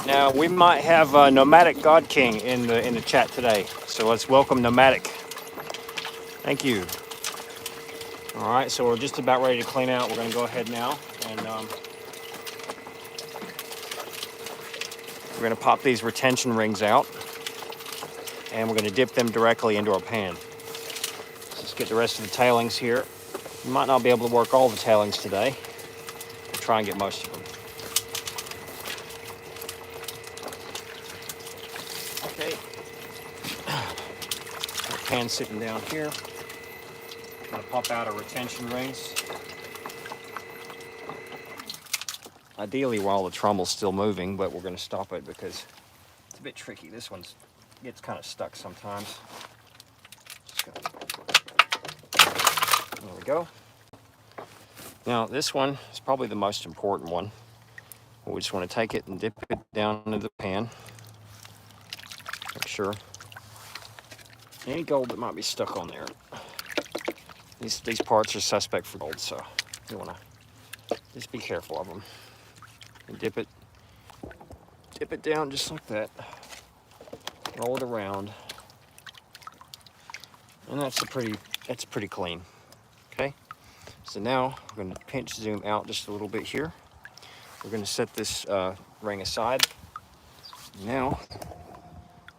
Now we might have Nomadic God King in the chat today, so let's welcome Nomadic. Thank you. All right, so we're just about ready to clean out. We're going to go ahead now, and we're going to pop these retention rings out, and we're going to dip them directly into our pan. Let's get the rest of the tailings here. We might not be able to work all the tailings today. We'll try and get most of them. Okay. Our pan sitting down here. I'm going to pop out our retention rings. Ideally while the trommel's still moving, but we're going to stop it because it's a bit tricky. This one gets kind of stuck sometimes. There we go. Now this one is probably the most important one. We just want to take it and dip it down into the pan. Make sure any gold that might be stuck on there. These parts are suspect for gold, so you want to just be careful of them. And dip it down just like that. Roll it around, and that's pretty clean. Okay, so now we're going to pinch zoom out just a little bit here. We're going to set this ring aside. Now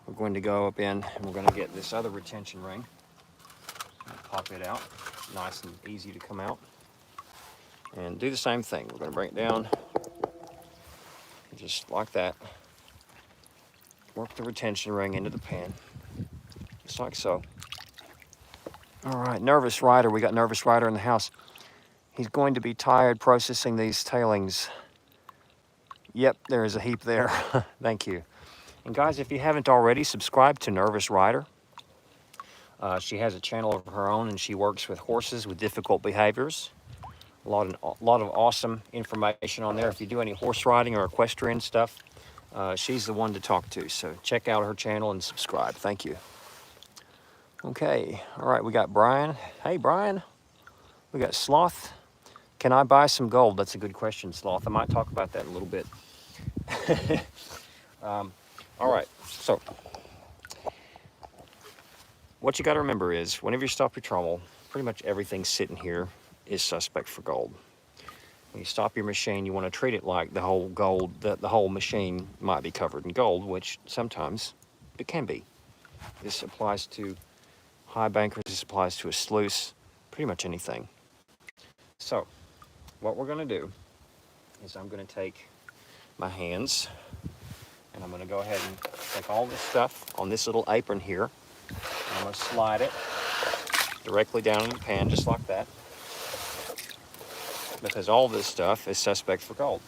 we're going to go up in and we're going to get this other retention ring. Pop it out, nice and easy to come out. And do the same thing. We're going to bring it down, just like that. Work the retention ring into the pan, just like so. All right, Nervous Rider. We got Nervous Rider in the house. He's going to be tired processing these tailings. Yep, there is a heap there. Thank you. And guys, if you haven't already, subscribe to Nervous Rider. She has a channel of her own, and she works with horses with difficult behaviors. A lot of awesome information on there. If you do any horse riding or equestrian stuff, she's the one to talk to. So check out her channel and subscribe. Thank you. Okay, all right, we got Brian. Hey, Brian. We got Sloth. Can I buy some gold? That's a good question, Sloth. I might talk about that in a little bit. All right, so what you got to remember is whenever you stop your trommel, pretty much everything sitting here is suspect for gold. When you stop your machine, you want to treat it like the whole gold, the whole machine might be covered in gold, which sometimes it can be. This applies to high bankers, this applies to a sluice, pretty much anything. So what we're going to do is I'm going to take my hands and I'm going to go ahead and take all this stuff on this little apron here. And I'm going to slide it directly down in the pan just like that, because all this stuff is suspect for gold.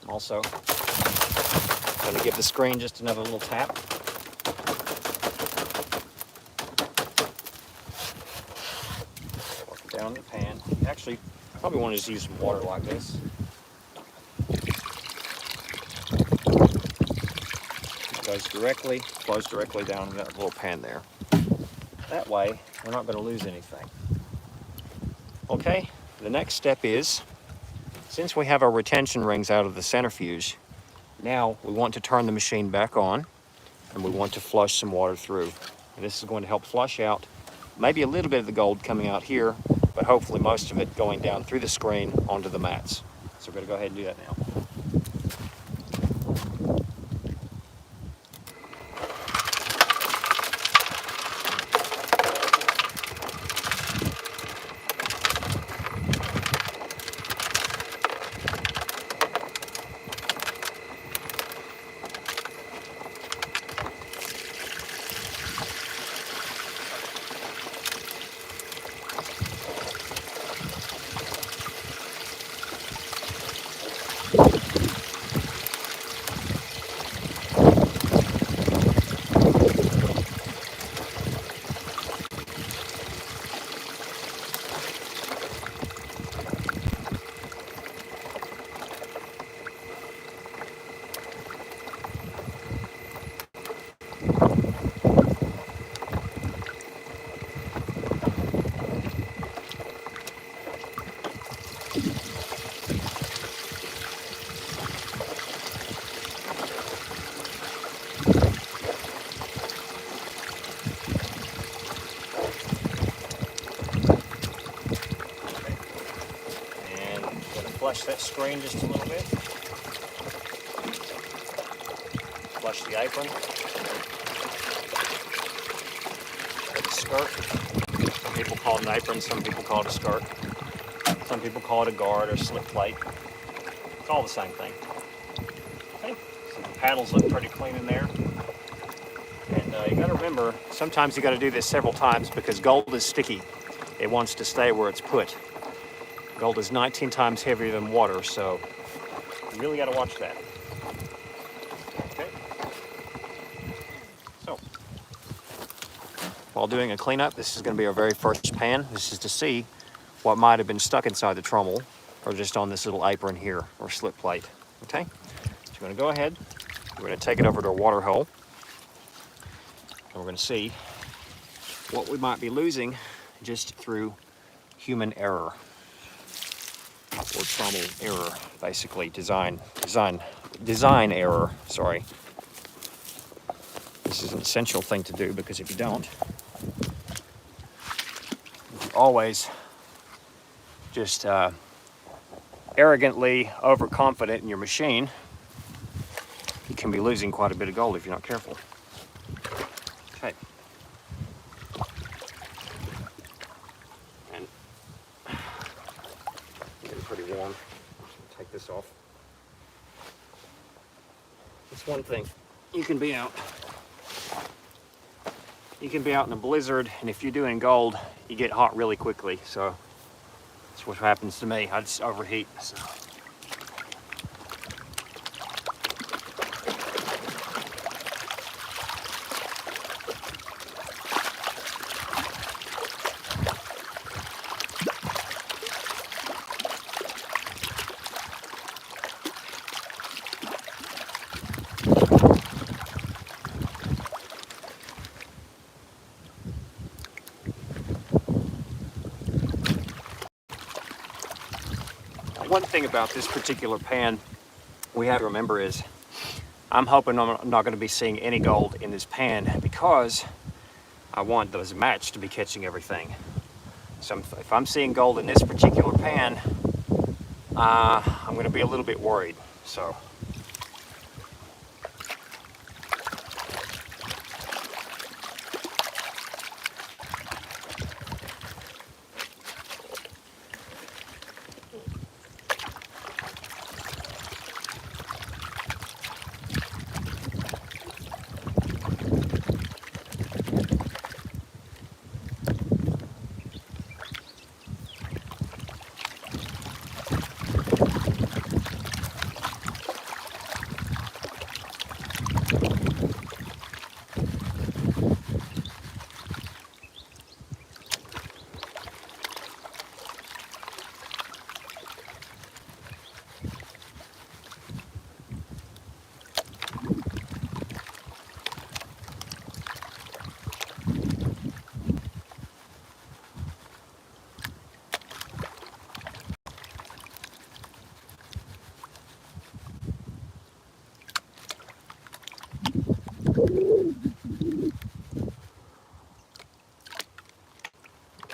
I'm also going to give the screen just another little tap. Work it down in the pan. Actually, probably want to just use some water like this. It flows directly down in that little pan there. That way, we're not going to lose anything. Okay, the next step is, since we have our retention rings out of the centrifuge, now we want to turn the machine back on and we want to flush some water through. And this is going to help flush out maybe a little bit of the gold coming out here, but hopefully most of it going down through the screen onto the mats. So we're going to go ahead and do that now. flush that screen just a little bit. Flush the apron. The skirt. Some people call it an apron, some people call it a skirt. Some people call it a guard or slip plate. It's all the same thing. Okay, so the paddles look pretty clean in there. And you got to remember, sometimes you got to do this several times because gold is sticky. It wants to stay where it's put. Gold is 19 times heavier than water, so you really got to watch that. Okay. So, while doing a cleanup, this is going to be our very first pan. This is to see what might have been stuck inside the trommel or just on this little apron here or slip plate. Okay? So we're going to go ahead. We're going to take it over to our water hole. And we're going to see what we might be losing just through human error. Or trommel error, basically. Design error, sorry. This is an essential thing to do because if you don't, you're always just arrogantly overconfident in your machine, you can be losing quite a bit of gold if you're not careful. Okay. And getting pretty warm. Take this off. It's one thing. You can be out in a blizzard, and if you're doing gold, you get hot really quickly. So that's what happens to me. I just overheat. So. One thing about this particular pan we have to remember is I'm hoping I'm not going to be seeing any gold in this pan because I want those mats to be catching everything. So if I'm seeing gold in this particular pan, I'm going to be a little bit worried. So.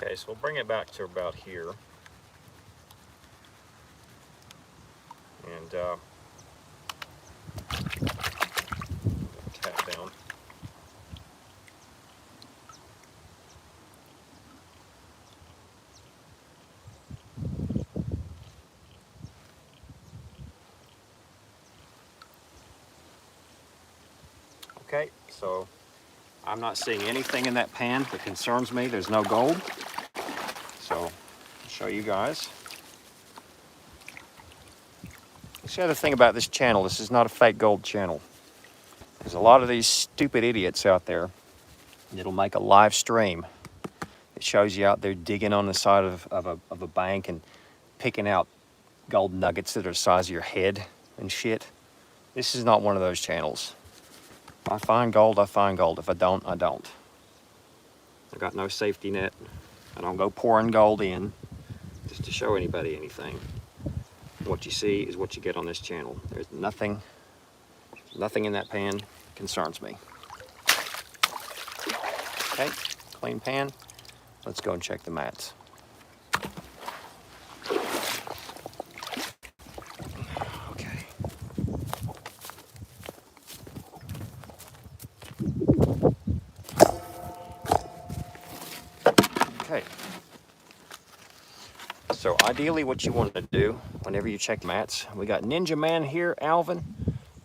Okay, so we'll bring it back to about here. And tap down. Okay, so I'm not seeing anything in that pan that concerns me. There's no gold. So I'll show you guys. That's the other thing about this channel. This is not a fake gold channel. There's a lot of these stupid idiots out there that'll make a live stream. It shows you out there digging on the side of a bank and picking out gold nuggets that are the size of your head and shit. This is not one of those channels. If I find gold, I find gold. If I don't, I don't. I got no safety net. I don't go pouring gold in just to show anybody anything. What you see is what you get on this channel. There's nothing in that pan concerns me. Okay, clean pan. Let's go and check the mats. So ideally what you want to do whenever you check mats, we got Ninja Man here, Alvin.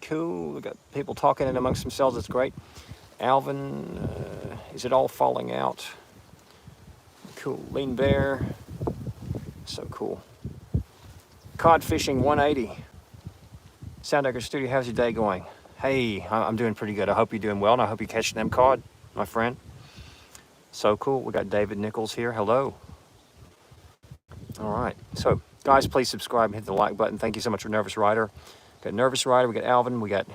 Cool, we got people talking in amongst themselves, it's great. Alvin, is it all falling out? Cool, Lean Bear, so cool. Cod Fishing 180. Soundecker Studio, how's your day going? Hey, I'm doing pretty good. I hope you're doing well, and I hope you're catching them cod, my friend. So cool. We got David Nichols here. Hello. All right. So, guys, please subscribe and hit the like button. Thank you so much for Nervous Rider. We got Nervous Rider. We got Alvin. We got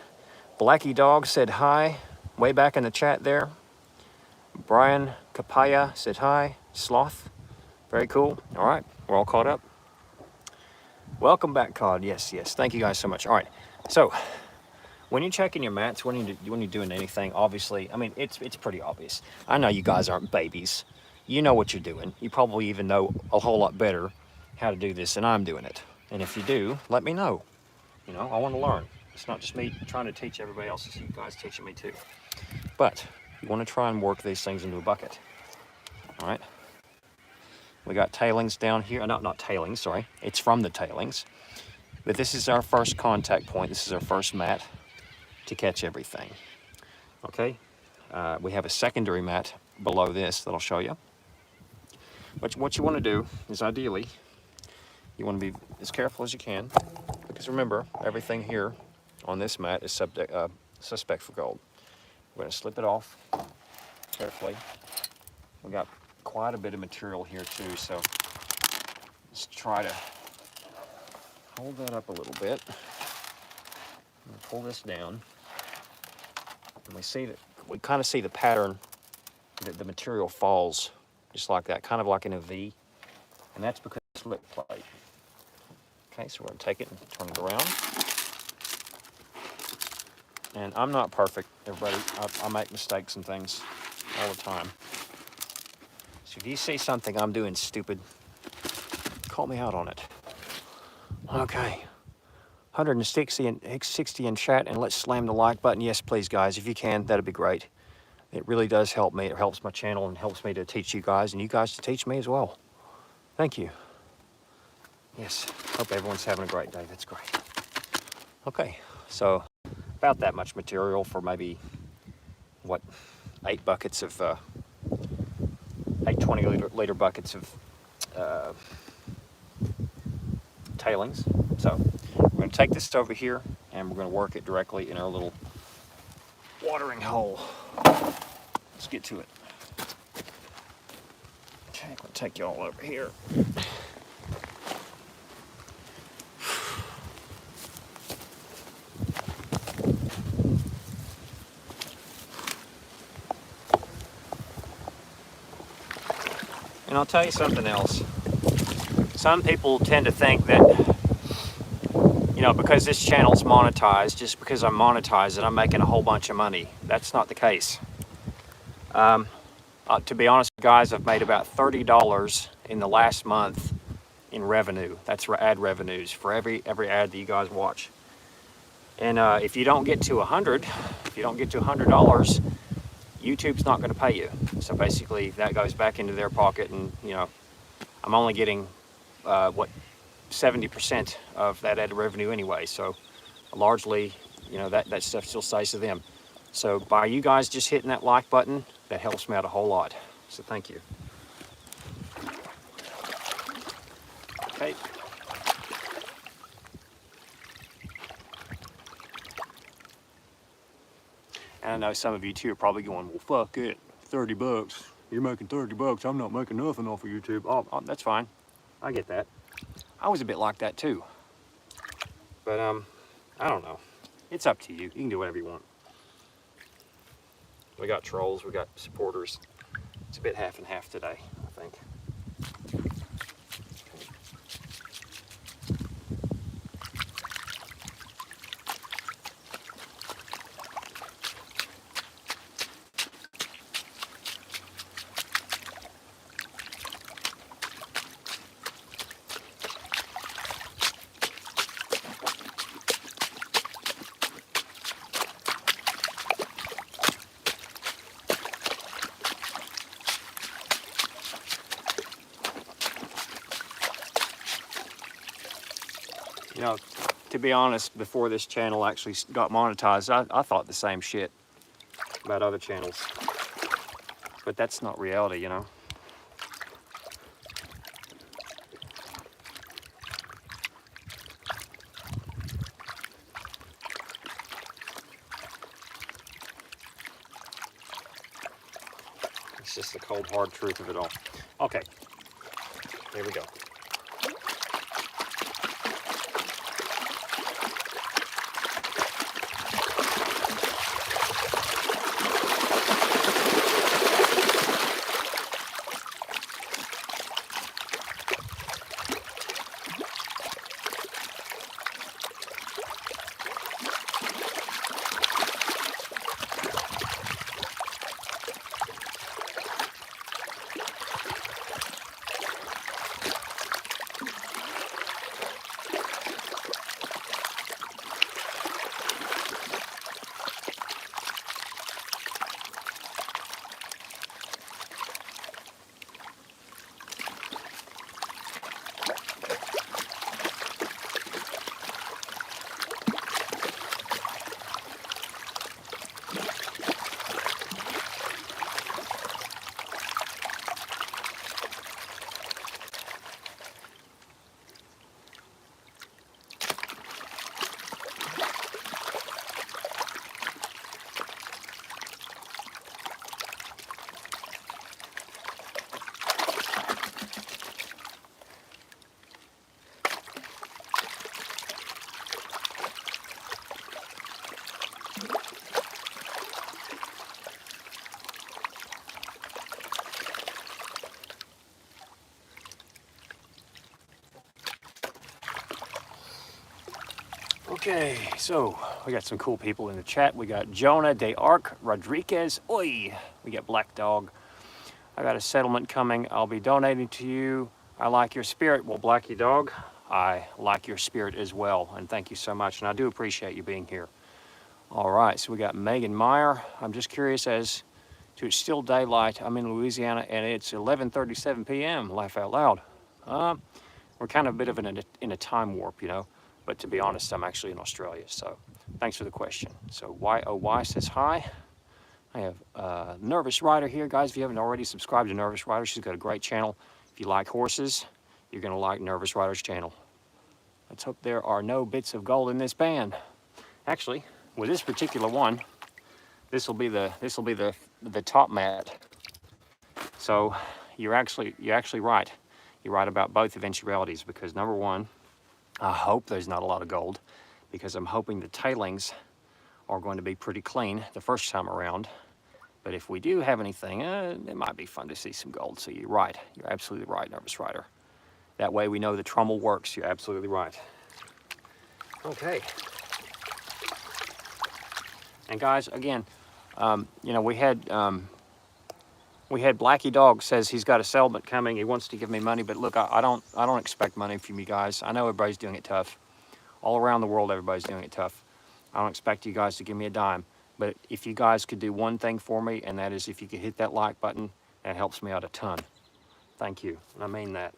Blackie Dog said hi. Way back in the chat there. Brian Kapaya said hi. Sloth. Very cool. All right. We're all caught up. Welcome back, Cod. Yes, yes. Thank you guys so much. All right. So, when you're checking your mats, when you're doing anything, obviously, I mean, it's pretty obvious. I know you guys aren't babies. You know what you're doing. You probably even know a whole lot better how to do this than I'm doing it. And if you do, let me know. You know, I want to learn. It's not just me trying to teach everybody else, it's you guys teaching me too. But you want to try and work these things into a bucket. All right. We got tailings down here. Not tailings, sorry. It's from the tailings. But this is our first contact point. This is our first mat to catch everything. Okay, we have a secondary mat below this that I'll show you. But what you want to do is ideally, you want to be as careful as you can, because remember, everything here on this mat is suspect for gold. We're going to slip it off carefully. We got quite a bit of material here too, so let's try to hold that up a little bit. Pull this down. And we kind of see the pattern that the material falls just like that, kind of like in a V. And that's because it's lip plate. Okay, so we're gonna take it and turn it around. And I'm not perfect, everybody. I make mistakes and things all the time. So if you see something I'm doing stupid, call me out on it. Okay. 160 in chat, and let's slam the like button. Yes, please, guys, if you can, that'd be great. It really does help me. It helps my channel and helps me to teach you guys, and you guys to teach me as well. Thank you. Yes, hope everyone's having a great day. That's great. Okay, so about that much material for maybe, what, 8 buckets of, 8 20-liter buckets of tailings. So we're going to take this over here and we're going to work it directly in our little watering hole. Let's get to it. Okay, I'm going to take you all over here. And I'll tell you something else. Some people tend to think that, you know, because this channel's monetized, just because I'm monetized, that I'm making a whole bunch of money. That's not the case. To be honest, guys, I've made about $30 in the last month in revenue. That's ad revenues for every ad that you guys watch. And if you don't get to $100, if you don't get to $100, YouTube's not going to pay you. So basically, that goes back into their pocket, and you know, I'm only getting what, 70% of that ad revenue anyway. So largely, you know, that stuff still stays to them. So by you guys just hitting that like button, that helps me out a whole lot. So thank you. Okay. And I know some of you too are probably going, well, fuck it, 30 bucks. You're making 30 bucks. I'm not making nothing off of YouTube. Oh, that's fine. I get that. I was a bit like that too. But I don't know. It's up to you. You can do whatever you want. We got trolls, we got supporters. It's a bit half and half today, I think. to be honest, before this channel actually got monetized, I thought the same shit about other channels. But that's not reality, you know. It's just the cold, hard truth of it all. Okay, here we go. Okay, so we got some cool people in the chat. We got Jonah de Arc Rodriguez. Oi! We got Black Dog. I got a settlement coming. I'll be donating to you. I like your spirit. Well, Blackie Dog, I like your spirit as well. And thank you so much. And I do appreciate you being here. All right, so we got Megan Meyer. I'm just curious as to it's still daylight. I'm in Louisiana and it's 11:37 p.m. Laugh out loud. We're kind of a bit of in a time warp, you know. But to be honest, I'm actually in Australia, so thanks for the question. So YOY says hi. I have Nervous Rider here. Guys, if you haven't already subscribed to Nervous Rider, she's got a great channel. If you like horses, you're gonna like Nervous Rider's channel. Let's hope there are no bits of gold in this band. Actually, with this particular one, this will be the top mat. So you're actually right. You're right about both eventualities because number one, I hope there's not a lot of gold because I'm hoping the tailings are going to be pretty clean the first time around. But if we do have anything, it might be fun to see some gold. So you're right. You're absolutely right, Nervous Rider. That way we know the Trommel works. You're absolutely right. Okay. And guys, again, you know, we had Blackie Dog says he's got a settlement coming. He wants to give me money, but look, I don't expect money from you guys. I know everybody's doing it tough. All around the world, everybody's doing it tough. I don't expect you guys to give me a dime. But if you guys could do one thing for me, and that is if you could hit that like button, that helps me out a ton. Thank you, and I mean that.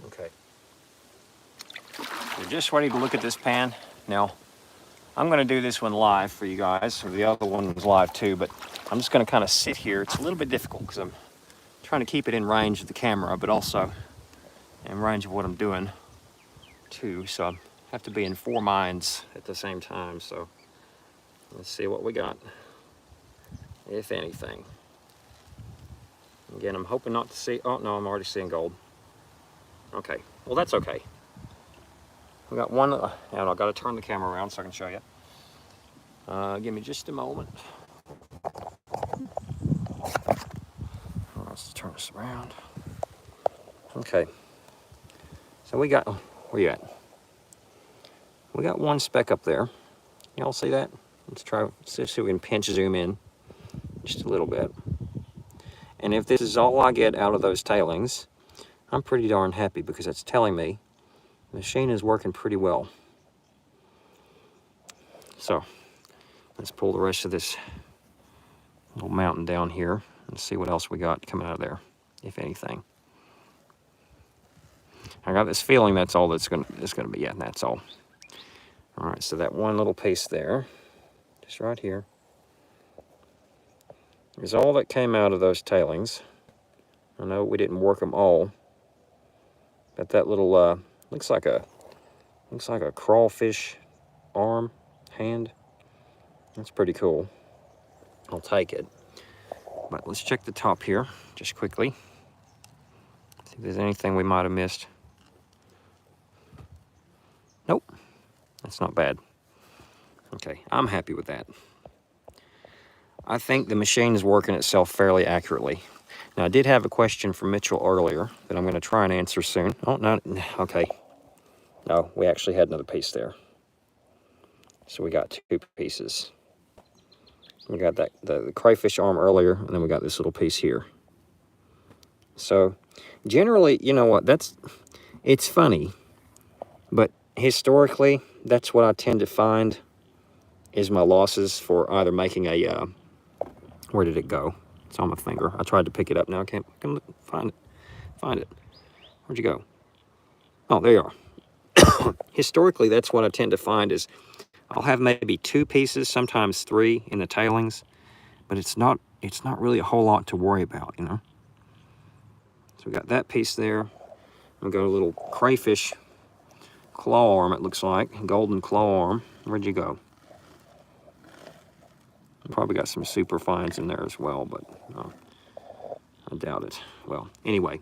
Okay. We're just ready to look at this pan. Now, I'm going to do this one live for you guys, or the other one was live too, but I'm just going to kind of sit here. It's a little bit difficult because I'm trying to keep it in range of the camera, but also in range of what I'm doing too. So I have to be in four minds at the same time. So let's see what we got, if anything. Again, I'm hoping not to see, oh no, I'm already seeing gold. Okay, well that's okay. We got one, and I've got to turn the camera around so I can show you. Give me just a moment. this around. Okay. So we got, where you at? We got one speck up there. Y'all see that? Let's try, see if we can pinch zoom in just a little bit. And if this is all I get out of those tailings, I'm pretty darn happy, because that's telling me the machine is working pretty well. So let's pull the rest of this little mountain down here and see what else we got coming out of there, if anything. I got this feeling that's all that's gonna be, yeah, that's all. All right, so that one little piece there, just right here, is all that came out of those tailings. I know we didn't work them all, but that little looks like a crawfish arm, hand. That's pretty cool. I'll take it. But let's check the top here just quickly. See if there's anything we might have missed. Nope, that's not bad. Okay, I'm happy with that. I think the machine is working itself fairly accurately. Now, I did have a question from Mitchell earlier that I'm going to try and answer soon. Oh, no, okay. No, we actually had another piece there. So we got two pieces. We got that the crayfish arm earlier, and then we got this little piece here. So generally, you know what, it's funny, but historically, that's what I tend to find is my losses for either making a, where did it go? It's on my finger. I tried to pick it up, now I can't find it. Where'd you go? Oh, there you are. Historically, that's what I tend to find is I'll have maybe two pieces, sometimes three in the tailings, but it's not really a whole lot to worry about, you know. So we got that piece there. We got a little crayfish claw arm, it looks like, golden claw arm. Where'd you go? Probably got some super fines in there as well, but I doubt it. Well, anyway,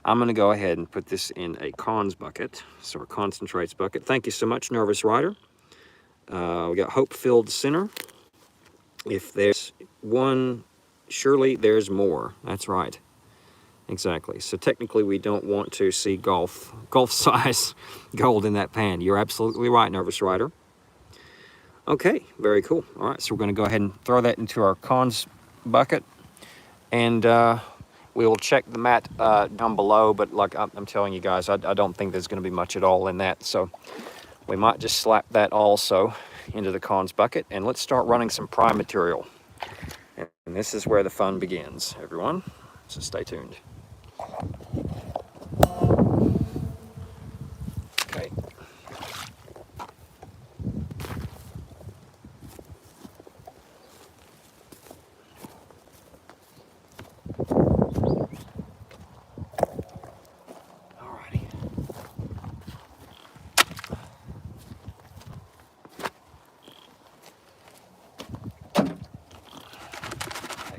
I'm going to go ahead and put this in a cons bucket, so a concentrates bucket. Thank you so much, Nervous Rider. We got hope-filled center. If there's one, surely there's more. That's right. Exactly. So technically, we don't want to see golf size gold in that pan. You're absolutely right, Nervous Rider. Okay, very cool. All right, so we're going to go ahead and throw that into our cons bucket, and we'll check the mat down below, but like I'm telling you guys, I don't think there's going to be much at all in that, so we might just slap that also into the cons bucket, and let's start running some prime material. And this is where the fun begins, everyone, so stay tuned. Okay.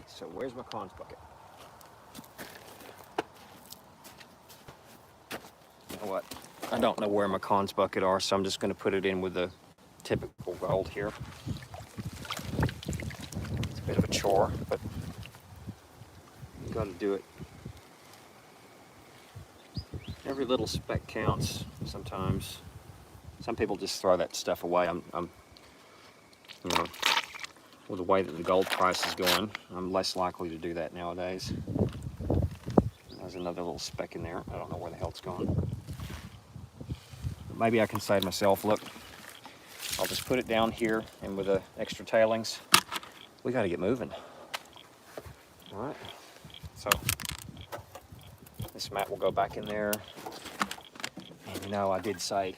So where's my cons bucket? You know what? I don't know where my cons bucket are, so I'm just going to put it in with the typical gold here. It's a bit of a chore, but you got to do it. Every little speck counts sometimes. Some people just throw that stuff away. I'm you know, with the way that the gold price is going, I'm less likely to do that nowadays. There's another little speck in there. I don't know where the hell it's gone. But maybe I can say to myself, look, I'll just put it down here, and with the extra tailings, we got to get moving. All right. So this mat will go back in there. And you know, I did say,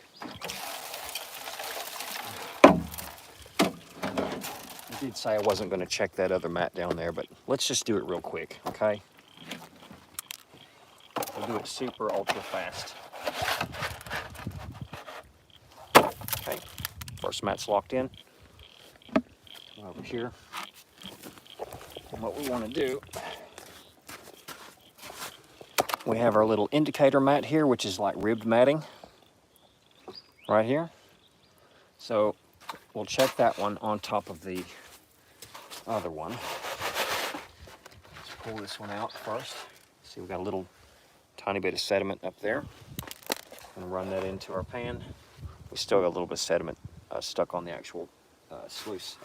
I wasn't going to check that other mat down there, but let's just do it real quick, okay? We'll do it super ultra fast. Okay, first mat's locked in. Come over here. And what we want to do, we have our little indicator mat here, which is like ribbed matting right here. So we'll check that one on top of the other one. Let's pull this one out first. See, we got a little tiny bit of sediment up there. And run that into our pan. We still got a little bit of sediment stuck on the actual sluice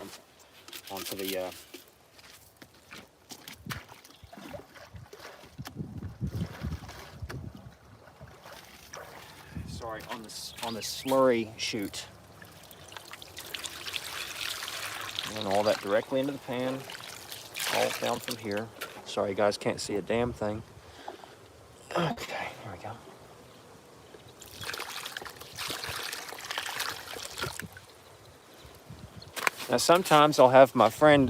onto the sorry, on the slurry chute. And all that directly into the pan, all down from here. Sorry, you guys can't see a damn thing. Okay, here we go. Now sometimes I'll have my friend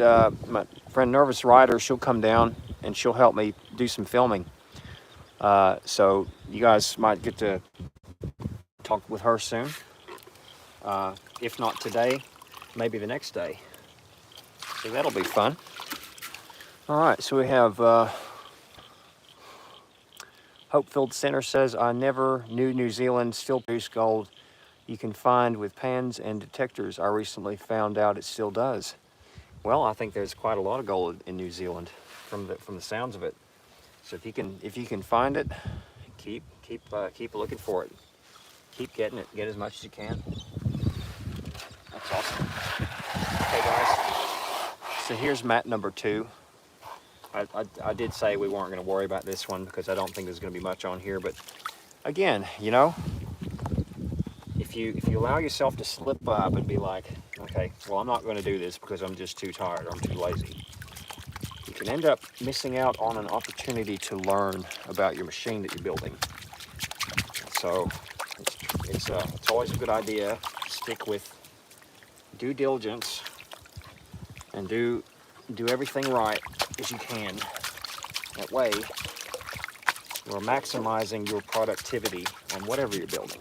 Nervous Rider. She'll come down and she'll help me do some filming. So you guys might get to talk with her soon. If not today, maybe the next day. So that'll be fun. All right, so we have Hopefield Center says, I never knew New Zealand still produced gold you can find with pans and detectors. I recently found out it still does. Well, I think there's quite a lot of gold in New Zealand from the sounds of it. So if you can find it, keep looking for it. Keep getting it. Get as much as you can. That's awesome. Okay, guys. So here's mat number 2. I did say we weren't going to worry about this one because I don't think there's going to be much on here. But again, you know, if you allow yourself to slip up and be like, okay, well, I'm not going to do this because I'm just too tired or I'm too lazy, you can end up missing out on an opportunity to learn about your machine that you're building. So it's always a good idea to stick with due diligence and do everything right as you can. That way, you're maximizing your productivity on whatever you're building.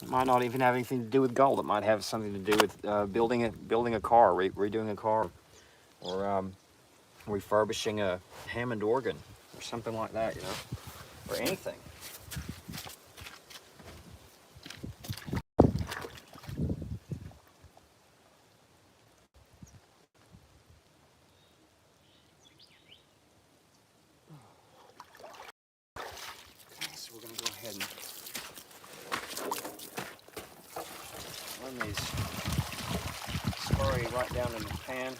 It might not even have anything to do with gold. It might have something to do with building a car, redoing a car, or refurbishing a Hammond organ, or something like that, you know, or anything. Okay, so we're going to go ahead and run these slurry right down in the pan.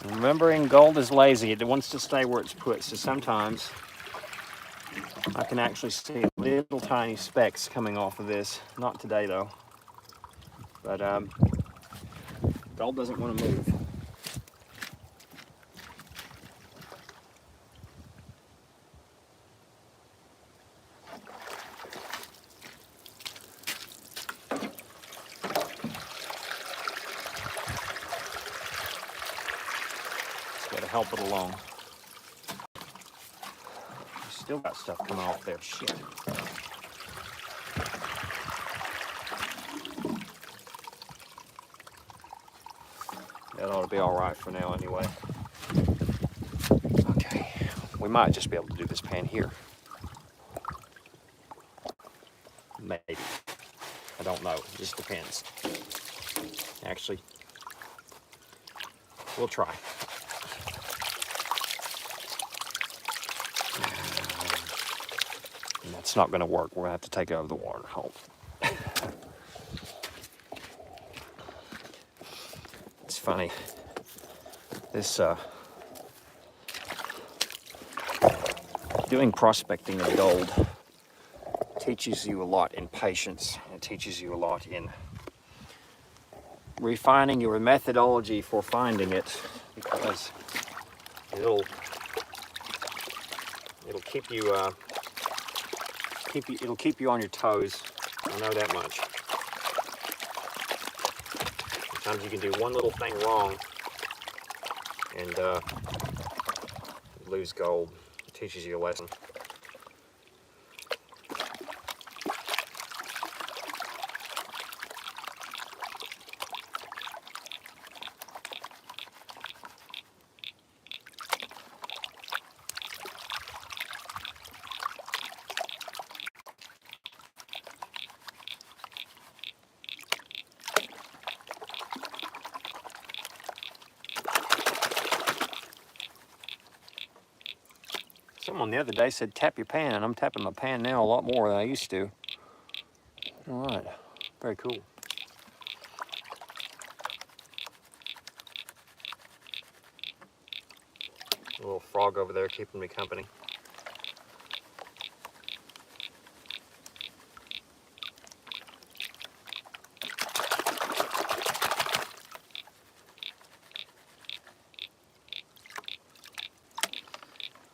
Remembering gold is lazy. It wants to stay where it's put. So sometimes I can actually see little tiny specks coming off of this. Not today though. But gold doesn't want to move. To help it along. Still got stuff coming off there. Shit. That ought to be all right for now anyway. Okay, we might just be able to do this pan here. Maybe. I don't know. It just depends. Actually, we'll try. That's not going to work. We're going to have to take it over the water hole. It's funny. This doing prospecting of gold teaches you a lot in patience. It teaches you a lot in refining your methodology for finding it, because it'll keep you it'll keep you on your toes. I know that much. Sometimes you can do one little thing wrong and lose gold. It teaches you a lesson. Someone the other day said tap your pan, and I'm tapping my pan now a lot more than I used to. All right, very cool. A little frog over there keeping me company.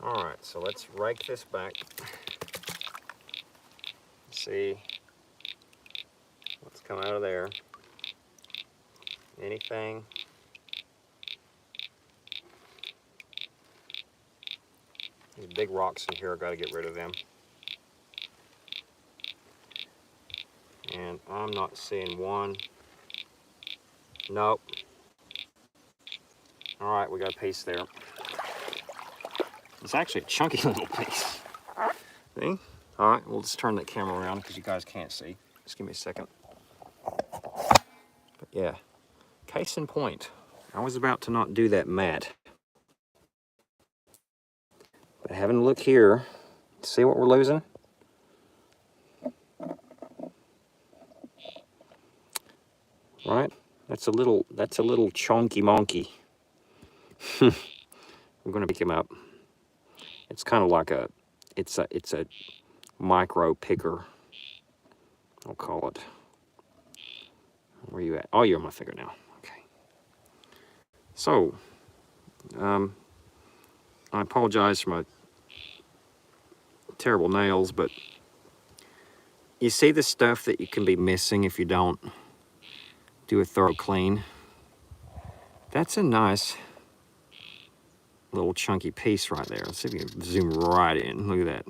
All right, so let's rake this back. See what's come out of there. Anything. These big rocks in here, I gotta get rid of them. And I'm not seeing one. Nope. All right, we got a piece there. It's actually a chunky little piece. See? All right, we'll just turn that camera around because you guys can't see. Just give me a second. But yeah, case in point, I was about to not do that mat. But having a look here, see what we're losing? Right? That's a little chonky monkey. I'm gonna pick him up. It's kind of like it's a micro picker, I'll call it. Where are you at? Oh, you're on my finger now. Okay. So, I apologize for my terrible nails, but you see the stuff that you can be missing if you don't do a thorough clean. That's a nice little chunky piece right there. Let's see if you can zoom right in. Look at that.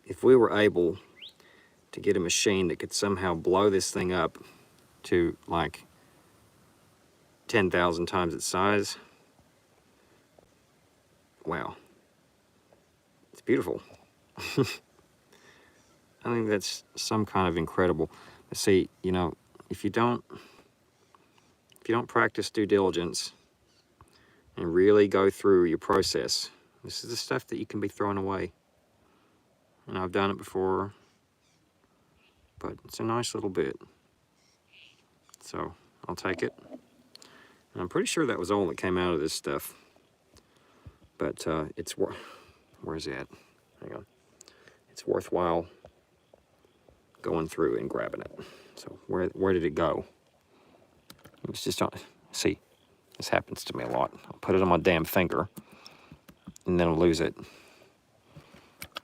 If we were able to get a machine that could somehow blow this thing up to like 10,000 times its size, wow, it's beautiful. I think that's some kind of incredible. See, you know, if you don't practice due diligence and really go through your process, this is the stuff that you can be throwing away. And I've done it before, but it's a nice little bit. So I'll take it. And I'm pretty sure that was all that came out of this stuff. But where's it at? Hang on. It's worthwhile going through and grabbing it. So where did it go? It was just on, see, this happens to me a lot. I'll put it on my damn finger and then I'll lose it.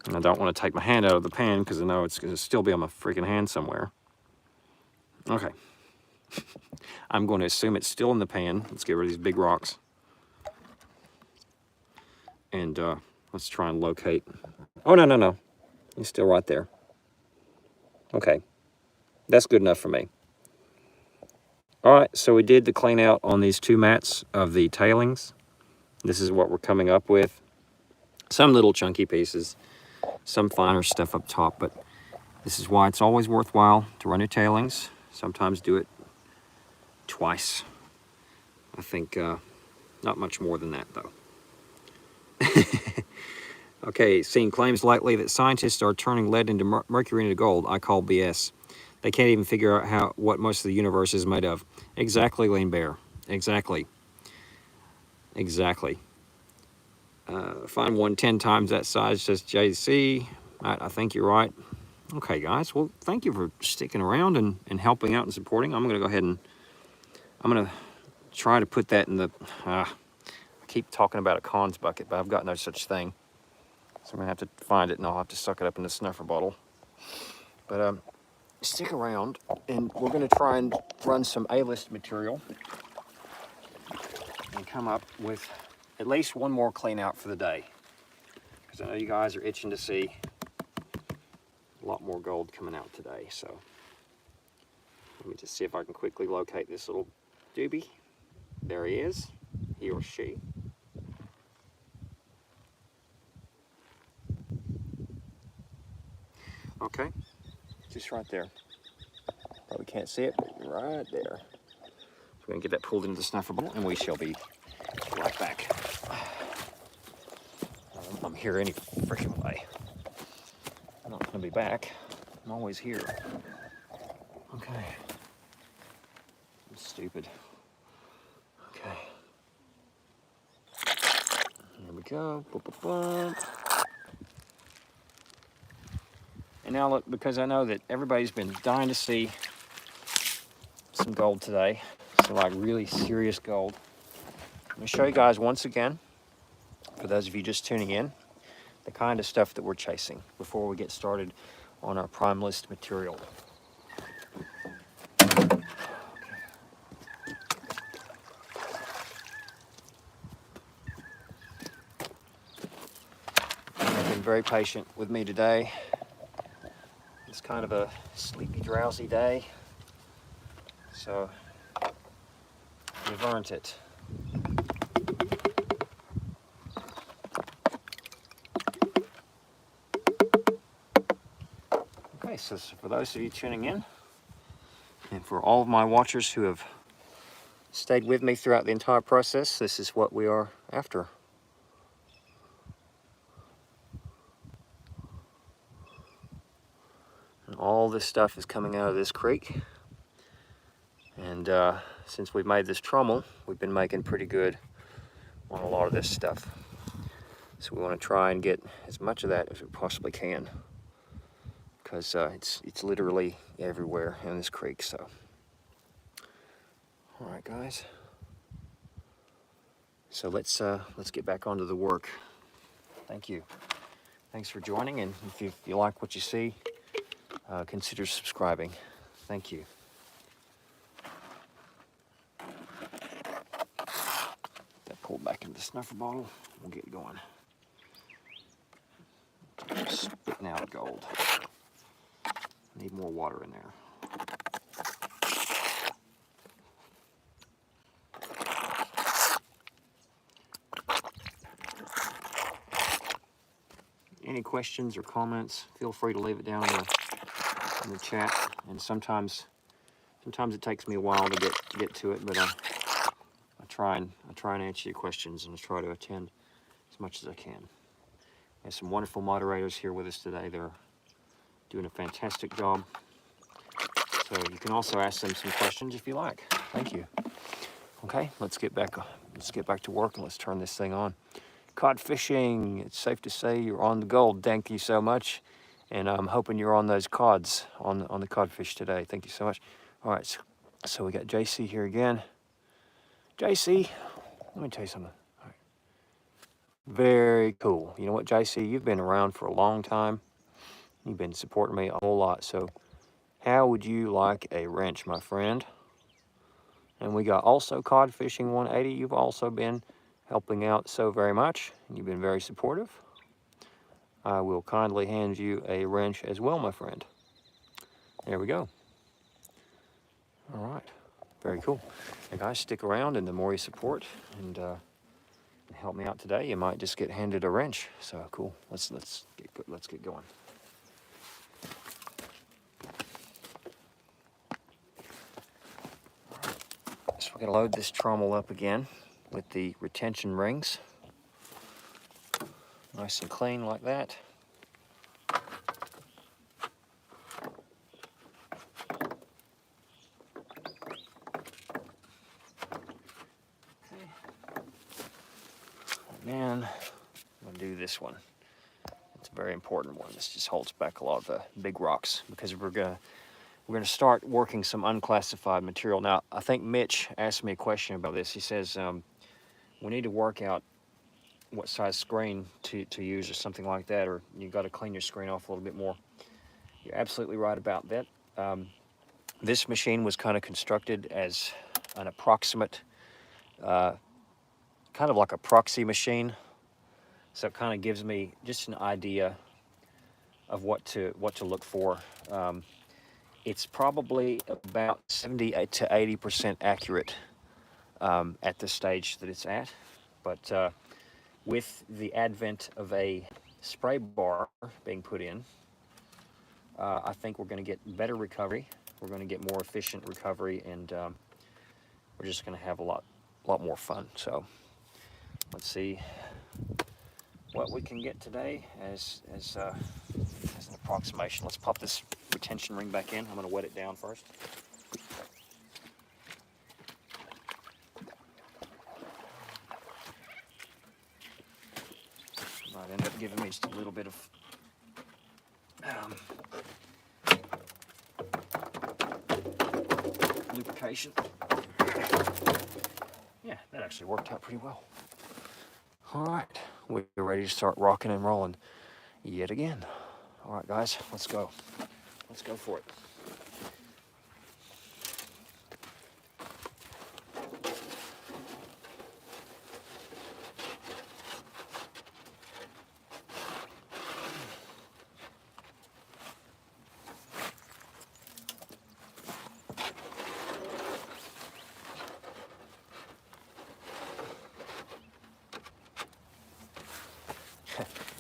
And I don't want to take my hand out of the pan because I know it's going to still be on my freaking hand somewhere. Okay. I'm going to assume it's still in the pan. Let's get rid of these big rocks. And let's try and locate. Oh, no. He's still right there. Okay. That's good enough for me. All right, so we did the clean out on these two mats of the tailings. This is what we're coming up with. Some little chunky pieces, some finer stuff up top, but this is why it's always worthwhile to run your tailings. Sometimes do it twice. I think not much more than that, though. Okay, seeing claims lately that scientists are turning lead into mercury into gold, I call BS. They can't even figure out what most of the universe is made of. Exactly, Lean Bear. Exactly. Find one 10 times that size, says JC. I think you're right. Okay, guys. Well, thank you for sticking around and helping out and supporting. I'm going to go ahead and I'm going to try to put that in the... I keep talking about a cons bucket, but I've got no such thing. So I'm going to have to find it, and I'll have to suck it up in the snuffer bottle. But stick around, and we're going to try and run some A-list material and come up with at least one more clean out for the day. Because I know you guys are itching to see a lot more gold coming out today. So let me just see if I can quickly locate this little doobie. There he is, he or she. Okay, just right there. Probably can't see it, but right there. So we're gonna get that pulled into the snuffer bottle, and we shall be right back. I'm here any freaking way. I'm not gonna be back. I'm always here. Okay. I'm stupid. Okay. Here we go. Boop, boop, boop. And now look, because I know that everybody's been dying to see some gold today, so like really serious gold. I'm gonna show you guys once again, for those of you just tuning in, the kind of stuff that we're chasing before we get started on our prime list material. You've been very patient with me today. It's kind of a sleepy, drowsy day, so you've earned it. Okay, so for those of you tuning in, and for all of my watchers who have stayed with me throughout the entire process, this is what we are after. And all this stuff is coming out of this creek. And since we've made this trommel, we've been making pretty good on a lot of this stuff. So we want to try and get as much of that as we possibly can, because it's literally everywhere in this creek. So, all right, guys. So let's get back onto the work. Thank you. Thanks for joining, and if you like what you see, consider subscribing. Thank you. That pulled back into the snuffer bottle. We'll get going. Spitting out gold. Need more water in there. Any questions or comments, feel free to leave it down in the chat. And sometimes it takes me a while to get to it, but I try and answer your questions, and I try to attend as much as I can. We have some wonderful moderators here with us today. They're doing a fantastic job. So you can also ask them some questions if you like. Thank you. Okay, let's get back to work, and let's turn this thing on. Cod fishing, it's safe to say you're on the gold. Thank you so much. And I'm hoping you're on those cods, on the codfish today. Thank you so much. All right, so we got JC here again. JC, let me tell you something. All right. Very cool. You know what, JC, you've been around for a long time. You've been supporting me a whole lot. So how would you like a wrench, my friend? And we got also cod fishing 180. You've also been helping out so very much, and you've been very supportive. I will kindly hand you a wrench as well, my friend. There we go. All right, very cool. And guys, stick around, and the more you support and help me out today, you might just get handed a wrench. So cool. Let's get going. So we're gonna load this trommel up again with the retention rings. Nice and clean like that. And I'm gonna do this one. It's a very important one. This just holds back a lot of the big rocks, because we're gonna start working some unclassified material. Now, I think Mitch asked me a question about this. He says we need to work out what size screen to use or something like that, or you got to clean your screen off a little bit more. You're absolutely right about that. This machine was kind of constructed as an approximate, kind of like a proxy machine. So it kind of gives me just an idea of what to look for. It's probably about 70 to 80% accurate at the stage that it's at. But with the advent of a spray bar being put in, I think we're going to get better recovery. We're going to get more efficient recovery, and we're just going to have a lot more fun. So let's see what we can get today as an approximation. Let's pop this retention ring back in. I'm going to wet it down first. Might end up giving me just a little bit of lubrication. Yeah, that actually worked out pretty well. All right, we're ready to start rocking and rolling yet again. All right, guys, let's go. Let's go for it.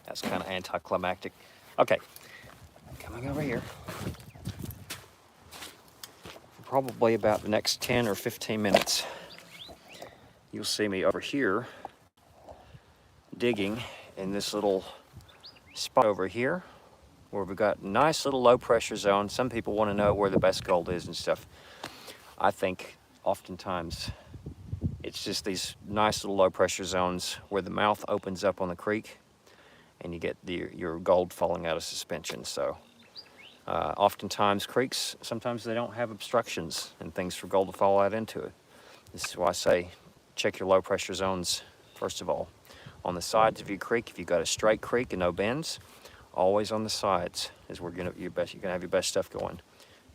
That's kind of anticlimactic. Okay, coming over here. Probably about the next 10 or 15 minutes, you'll see me over here digging in this little spot over here where we've got a nice little low pressure zone. Some people want to know where the best gold is and stuff. I think oftentimes it's just these nice little low pressure zones where the mouth opens up on the creek and you get your gold falling out of suspension. So oftentimes creeks, sometimes they don't have obstructions and things for gold to fall out into it. This is why I say check your low pressure zones first of all. On the sides of your creek, if you've got a straight creek and no bends, always on the sides is where you're gonna have your best stuff going.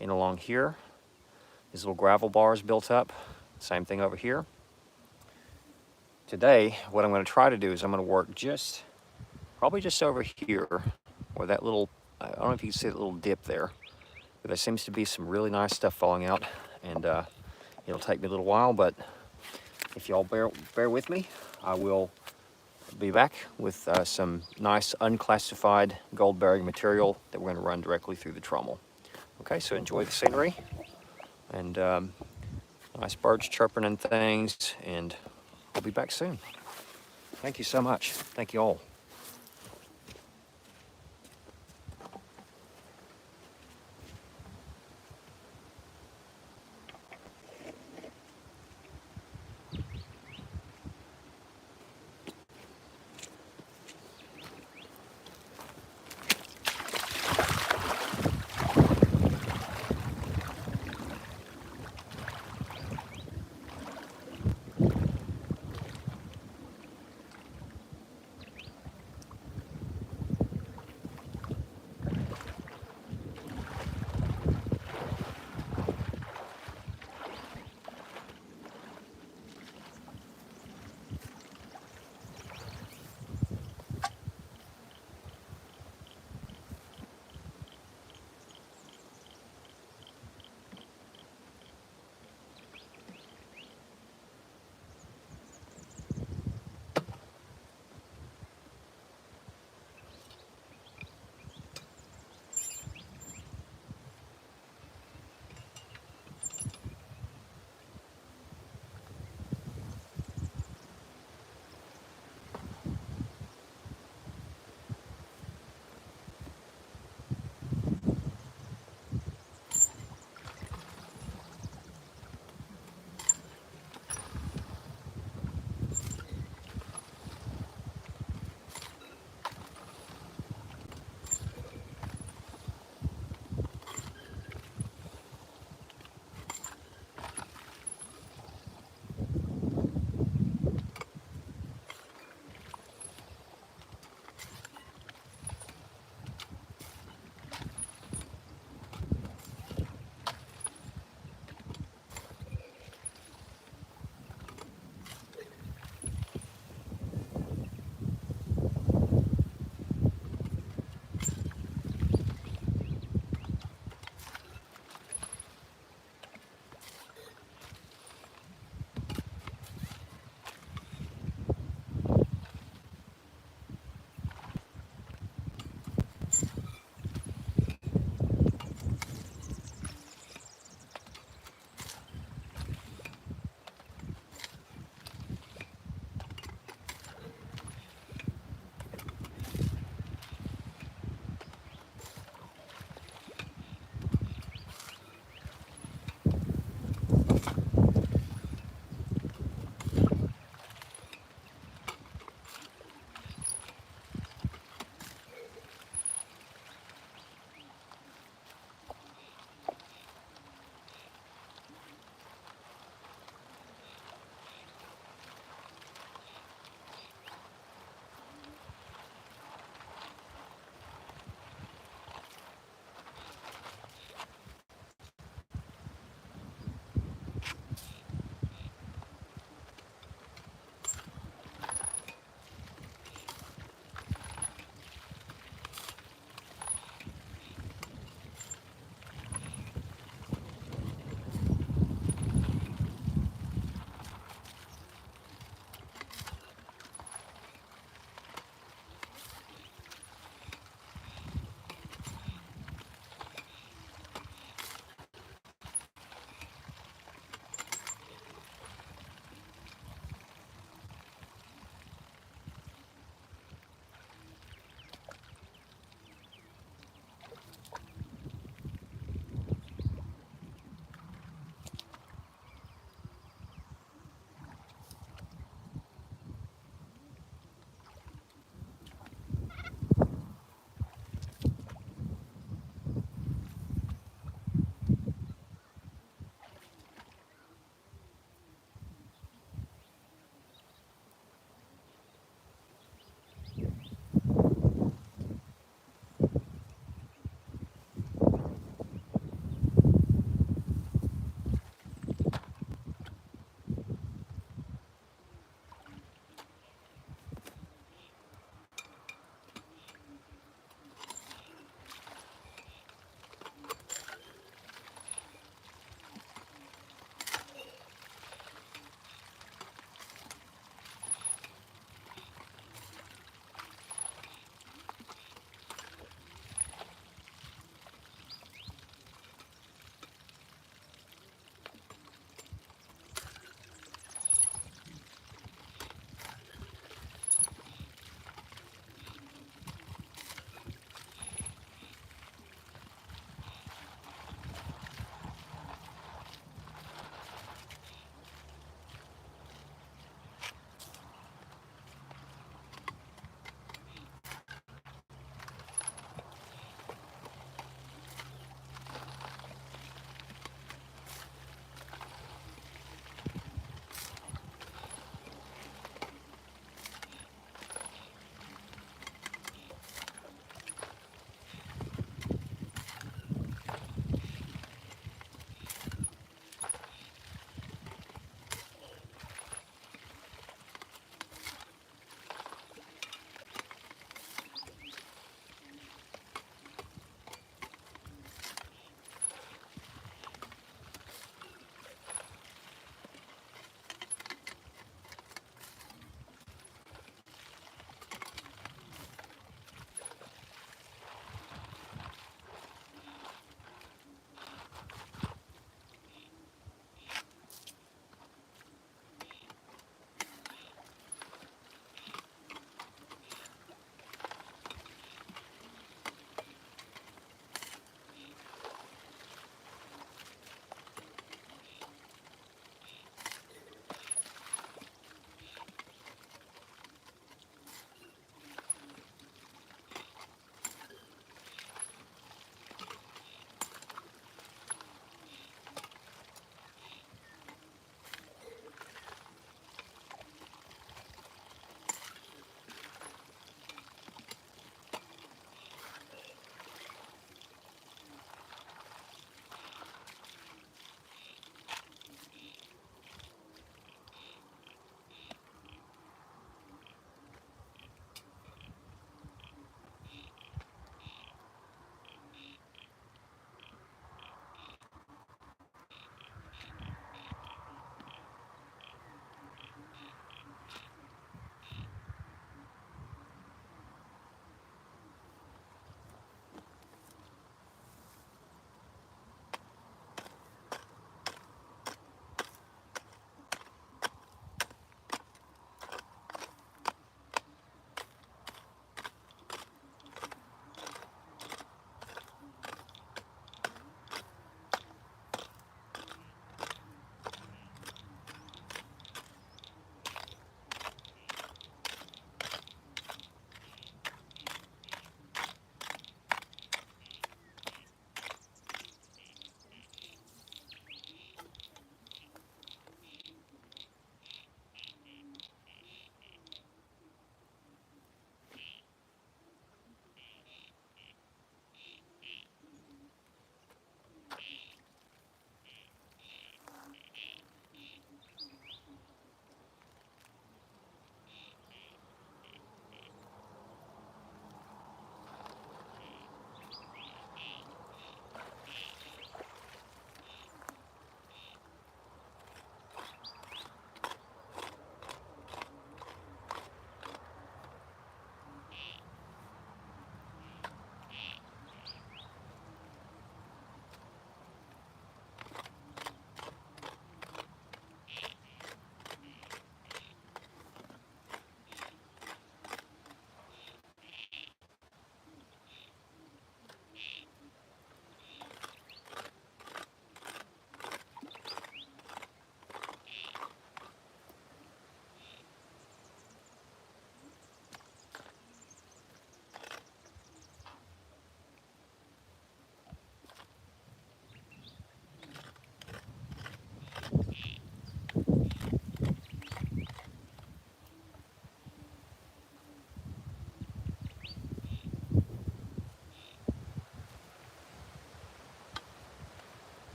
And along here, these little gravel bars built up, same thing over here. Today, what I'm gonna try to do is I'm gonna work probably just over here, where that little, I don't know if you can see that little dip there, but there seems to be some really nice stuff falling out, and it'll take me a little while, but if y'all bear with me, I will be back with some nice unclassified gold bearing material that we're going to run directly through the trommel. Okay, so enjoy the scenery and nice birds chirping and things, and we'll be back soon. Thank you so much. Thank you all.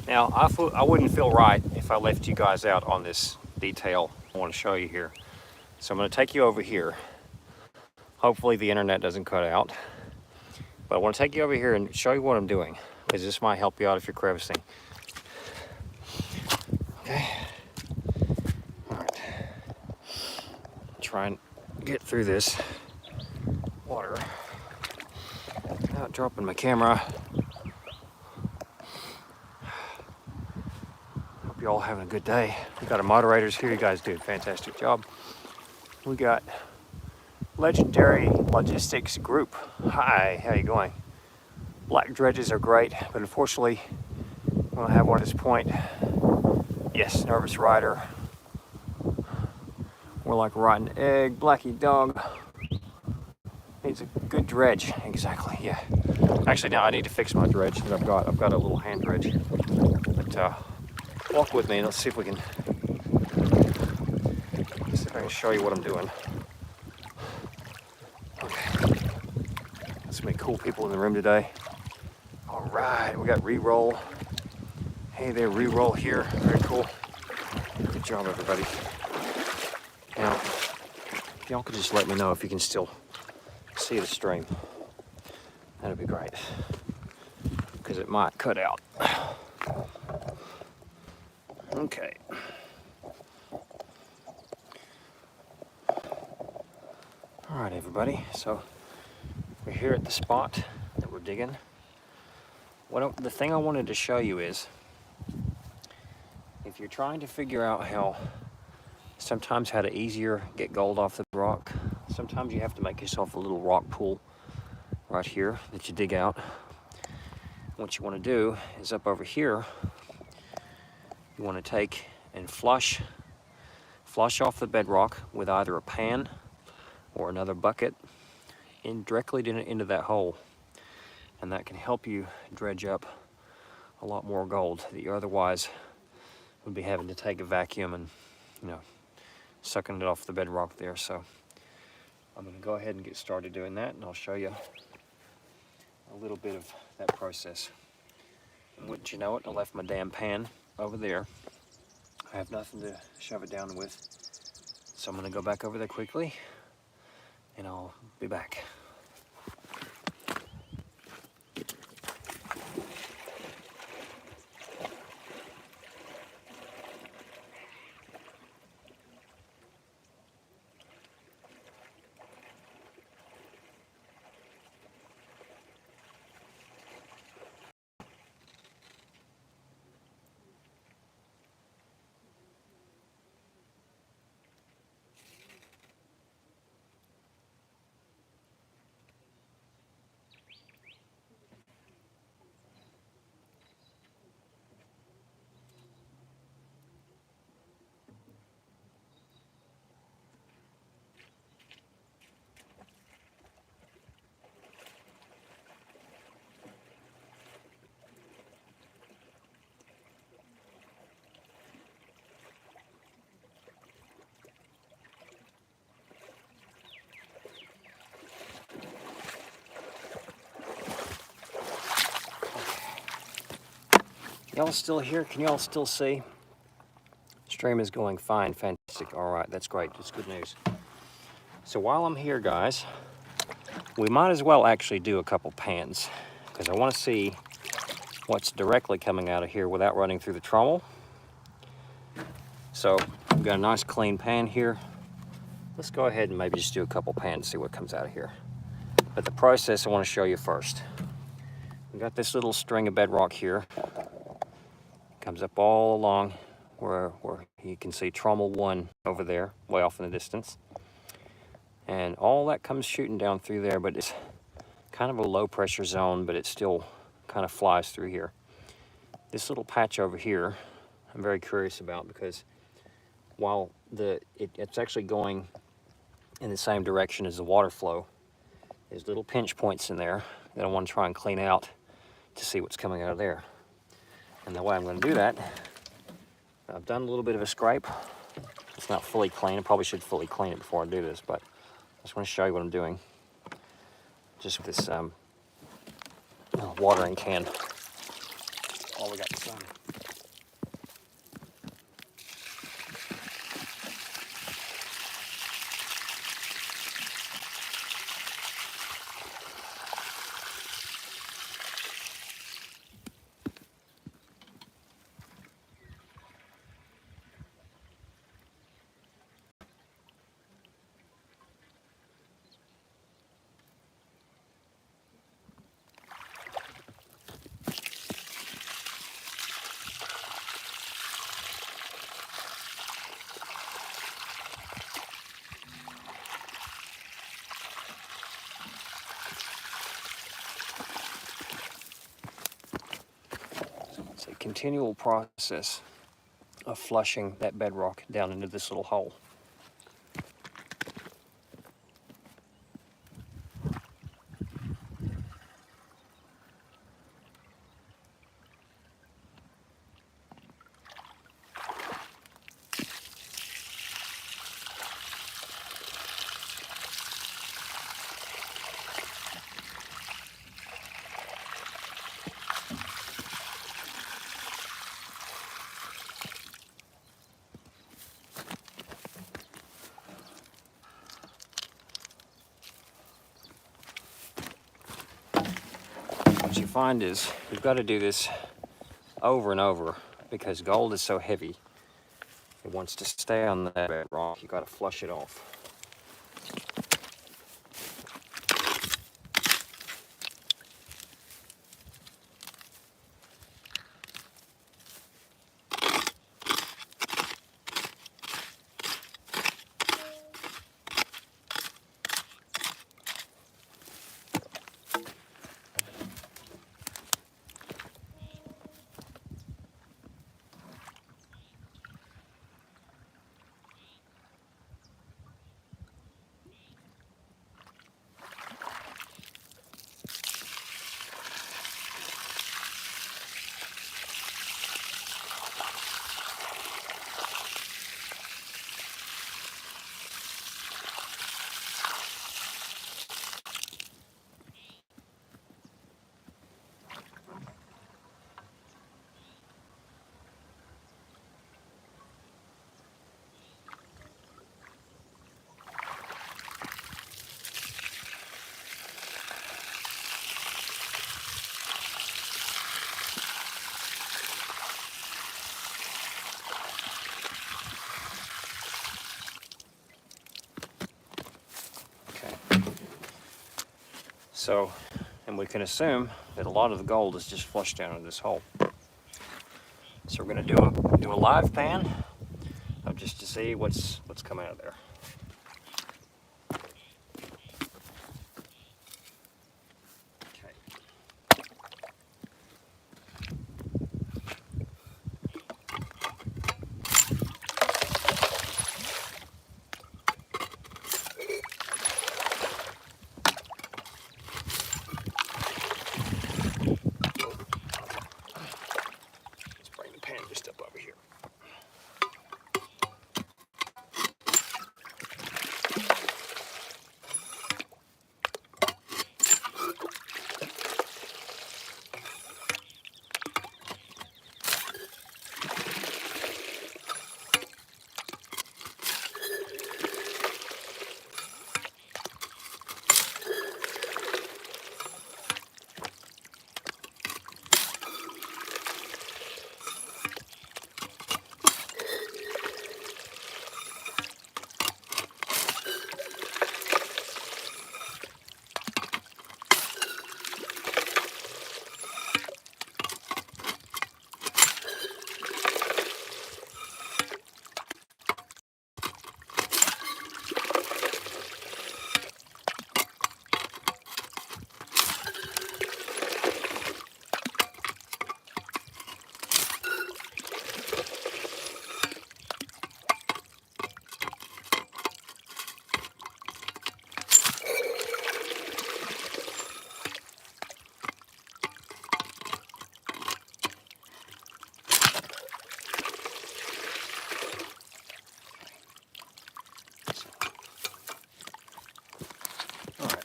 Now, I wouldn't feel right if I left you guys out on this detail I want to show you here. So I'm going to take you over here. Hopefully the internet doesn't cut out. But I want to take you over here and show you what I'm doing, because this might help you out if you're crevicing. Okay. All right. Try and get through this water without dropping my camera. Hope you all having a good day. We got our moderators here. You guys do a fantastic job. We got Legendary Logistics Group. Hi, how you going? Black dredges are great, but unfortunately, we don't have one at this point. Yes, Nervous Rider. We're like a rotten egg. Blackie Dog needs a good dredge. Exactly, yeah. Actually, now I need to fix my dredge that I've got. I've got a little hand dredge. But walk with me and let's see if we can. See if I can show you what I'm doing. Okay. There's so many cool people in the room today. All right, we got re-roll. Hey there, re-roll here. Very cool. Good job, everybody. Now, if y'all could just let me know if you can still see the stream. That'd be great, because it might cut out. Okay. All right, everybody. So we're here at the spot that we're digging. The thing I wanted to show you is, if you're trying to figure out sometimes how to easier get gold off the rock, sometimes you have to make yourself a little rock pool right here that you dig out. What you want to do is up over here, you want to take and flush off the bedrock with either a pan or another bucket directly into that hole. And that can help you dredge up a lot more gold that you otherwise would be having to take a vacuum and, sucking it off the bedrock there. So I'm going to go ahead and get started doing that, and I'll show you a little bit of that process. And wouldn't you know it, I left my damn pan over there. I have nothing to shove it down with. So I'm going to go back over there quickly, and I'll be back. Y'all still here? Can y'all still see? Stream is going fine, fantastic. All right, that's great, that's good news. So while I'm here, guys, we might as well actually do a couple pans, because I want to see what's directly coming out of here without running through the trommel. So we've got a nice clean pan here. Let's go ahead and maybe just do a couple pans, see what comes out of here. But the process I want to show you first. We've got this little string of bedrock here. Comes up all along where you can see Trommel 1 over there, way off in the distance. And all that comes shooting down through there, but it's kind of a low pressure zone, but it still kind of flies through here. This little patch over here, I'm very curious about, because while it's actually going in the same direction as the water flow, there's little pinch points in there that I want to try and clean out to see what's coming out of there. And the way I'm going to do that, I've done a little bit of a scrape. It's not fully clean. I probably should fully clean it before I do this, but I just want to show you what I'm doing. Just with this watering can. Oh, we got some. a continual process of flushing that bedrock down into this little hole. What you find is you've got to do this over and over because gold is so heavy. It wants to stay on that bedrock. You've got to flush it off. So, and we can assume that a lot of the gold is just flushed down in this hole. So we're going to do a live pan of just to see what's coming out of there. Just up over here.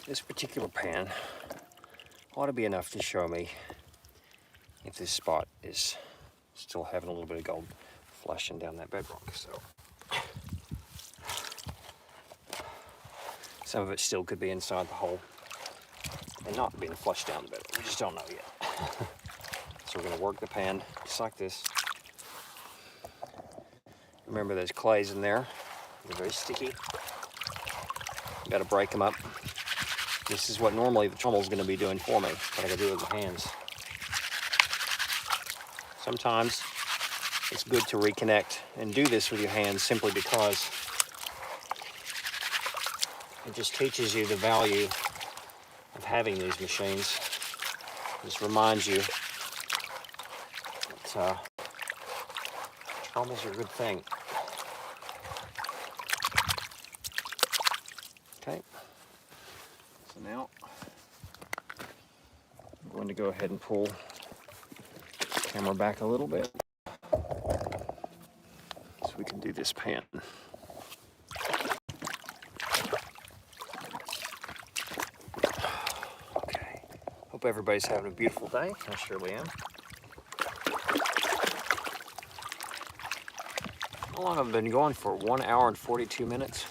This particular pan ought to be enough to show me if this spot is still having a little bit of gold flushing down that bedrock. So some of it still could be inside the hole and not being flushed down the bedrock. We just don't know yet. So we're going to work the pan just like this. Remember, there's clays in there. They're very sticky. You got to break them up. This is what normally the Trommel is going to be doing for me, but I got to do it with my hands. Sometimes it's good to reconnect and do this with your hands simply because it just teaches you the value of having these machines. It just reminds you that Trommels are a good thing. Okay, so now I'm going to go ahead and pull the camera back a little bit so we can do this pan. Okay, hope everybody's having a beautiful day. I surely am. How long have I been going for? 1 hour and 42 minutes?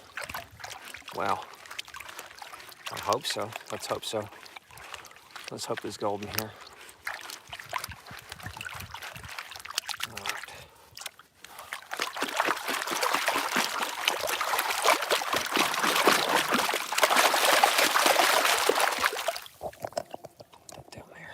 Wow. I hope so. Let's hope so. Let's hope there's gold in here. All right. Put that down there.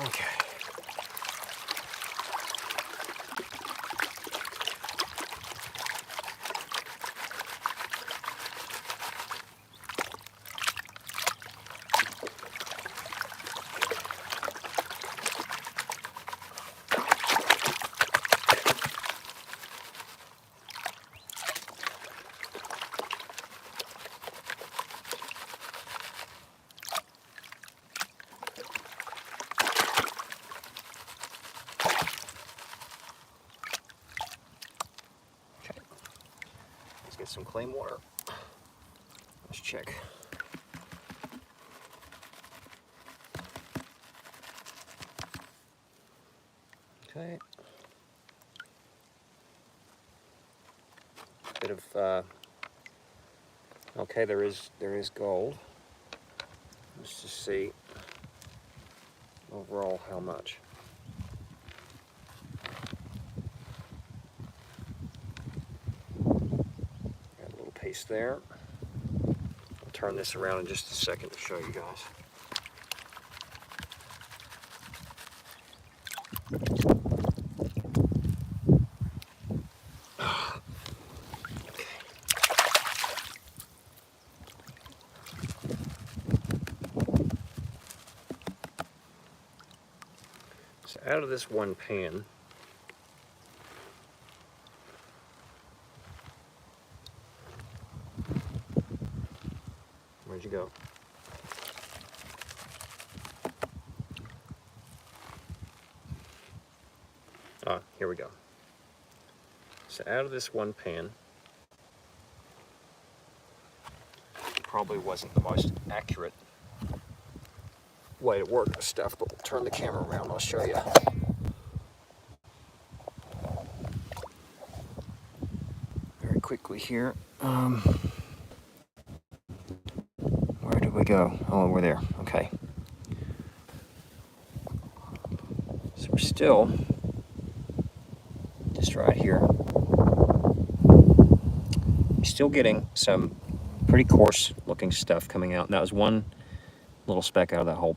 Okay. Let's get some clean water. Let's check. Okay. Bit of okay, there is gold. Let's just see overall how much. Got a little piece there. I'll turn this around in just a second to show you guys. So out of this one pan, where'd you go? Ah, here we go. So out of this one pan, probably wasn't the most accurate way to work this stuff, but we'll turn the camera around, I'll show you. Very quickly here. Where did we go? Oh, we're there, okay. So we're still just right here. We're still getting some pretty coarse looking stuff coming out, and that was one little speck out of that whole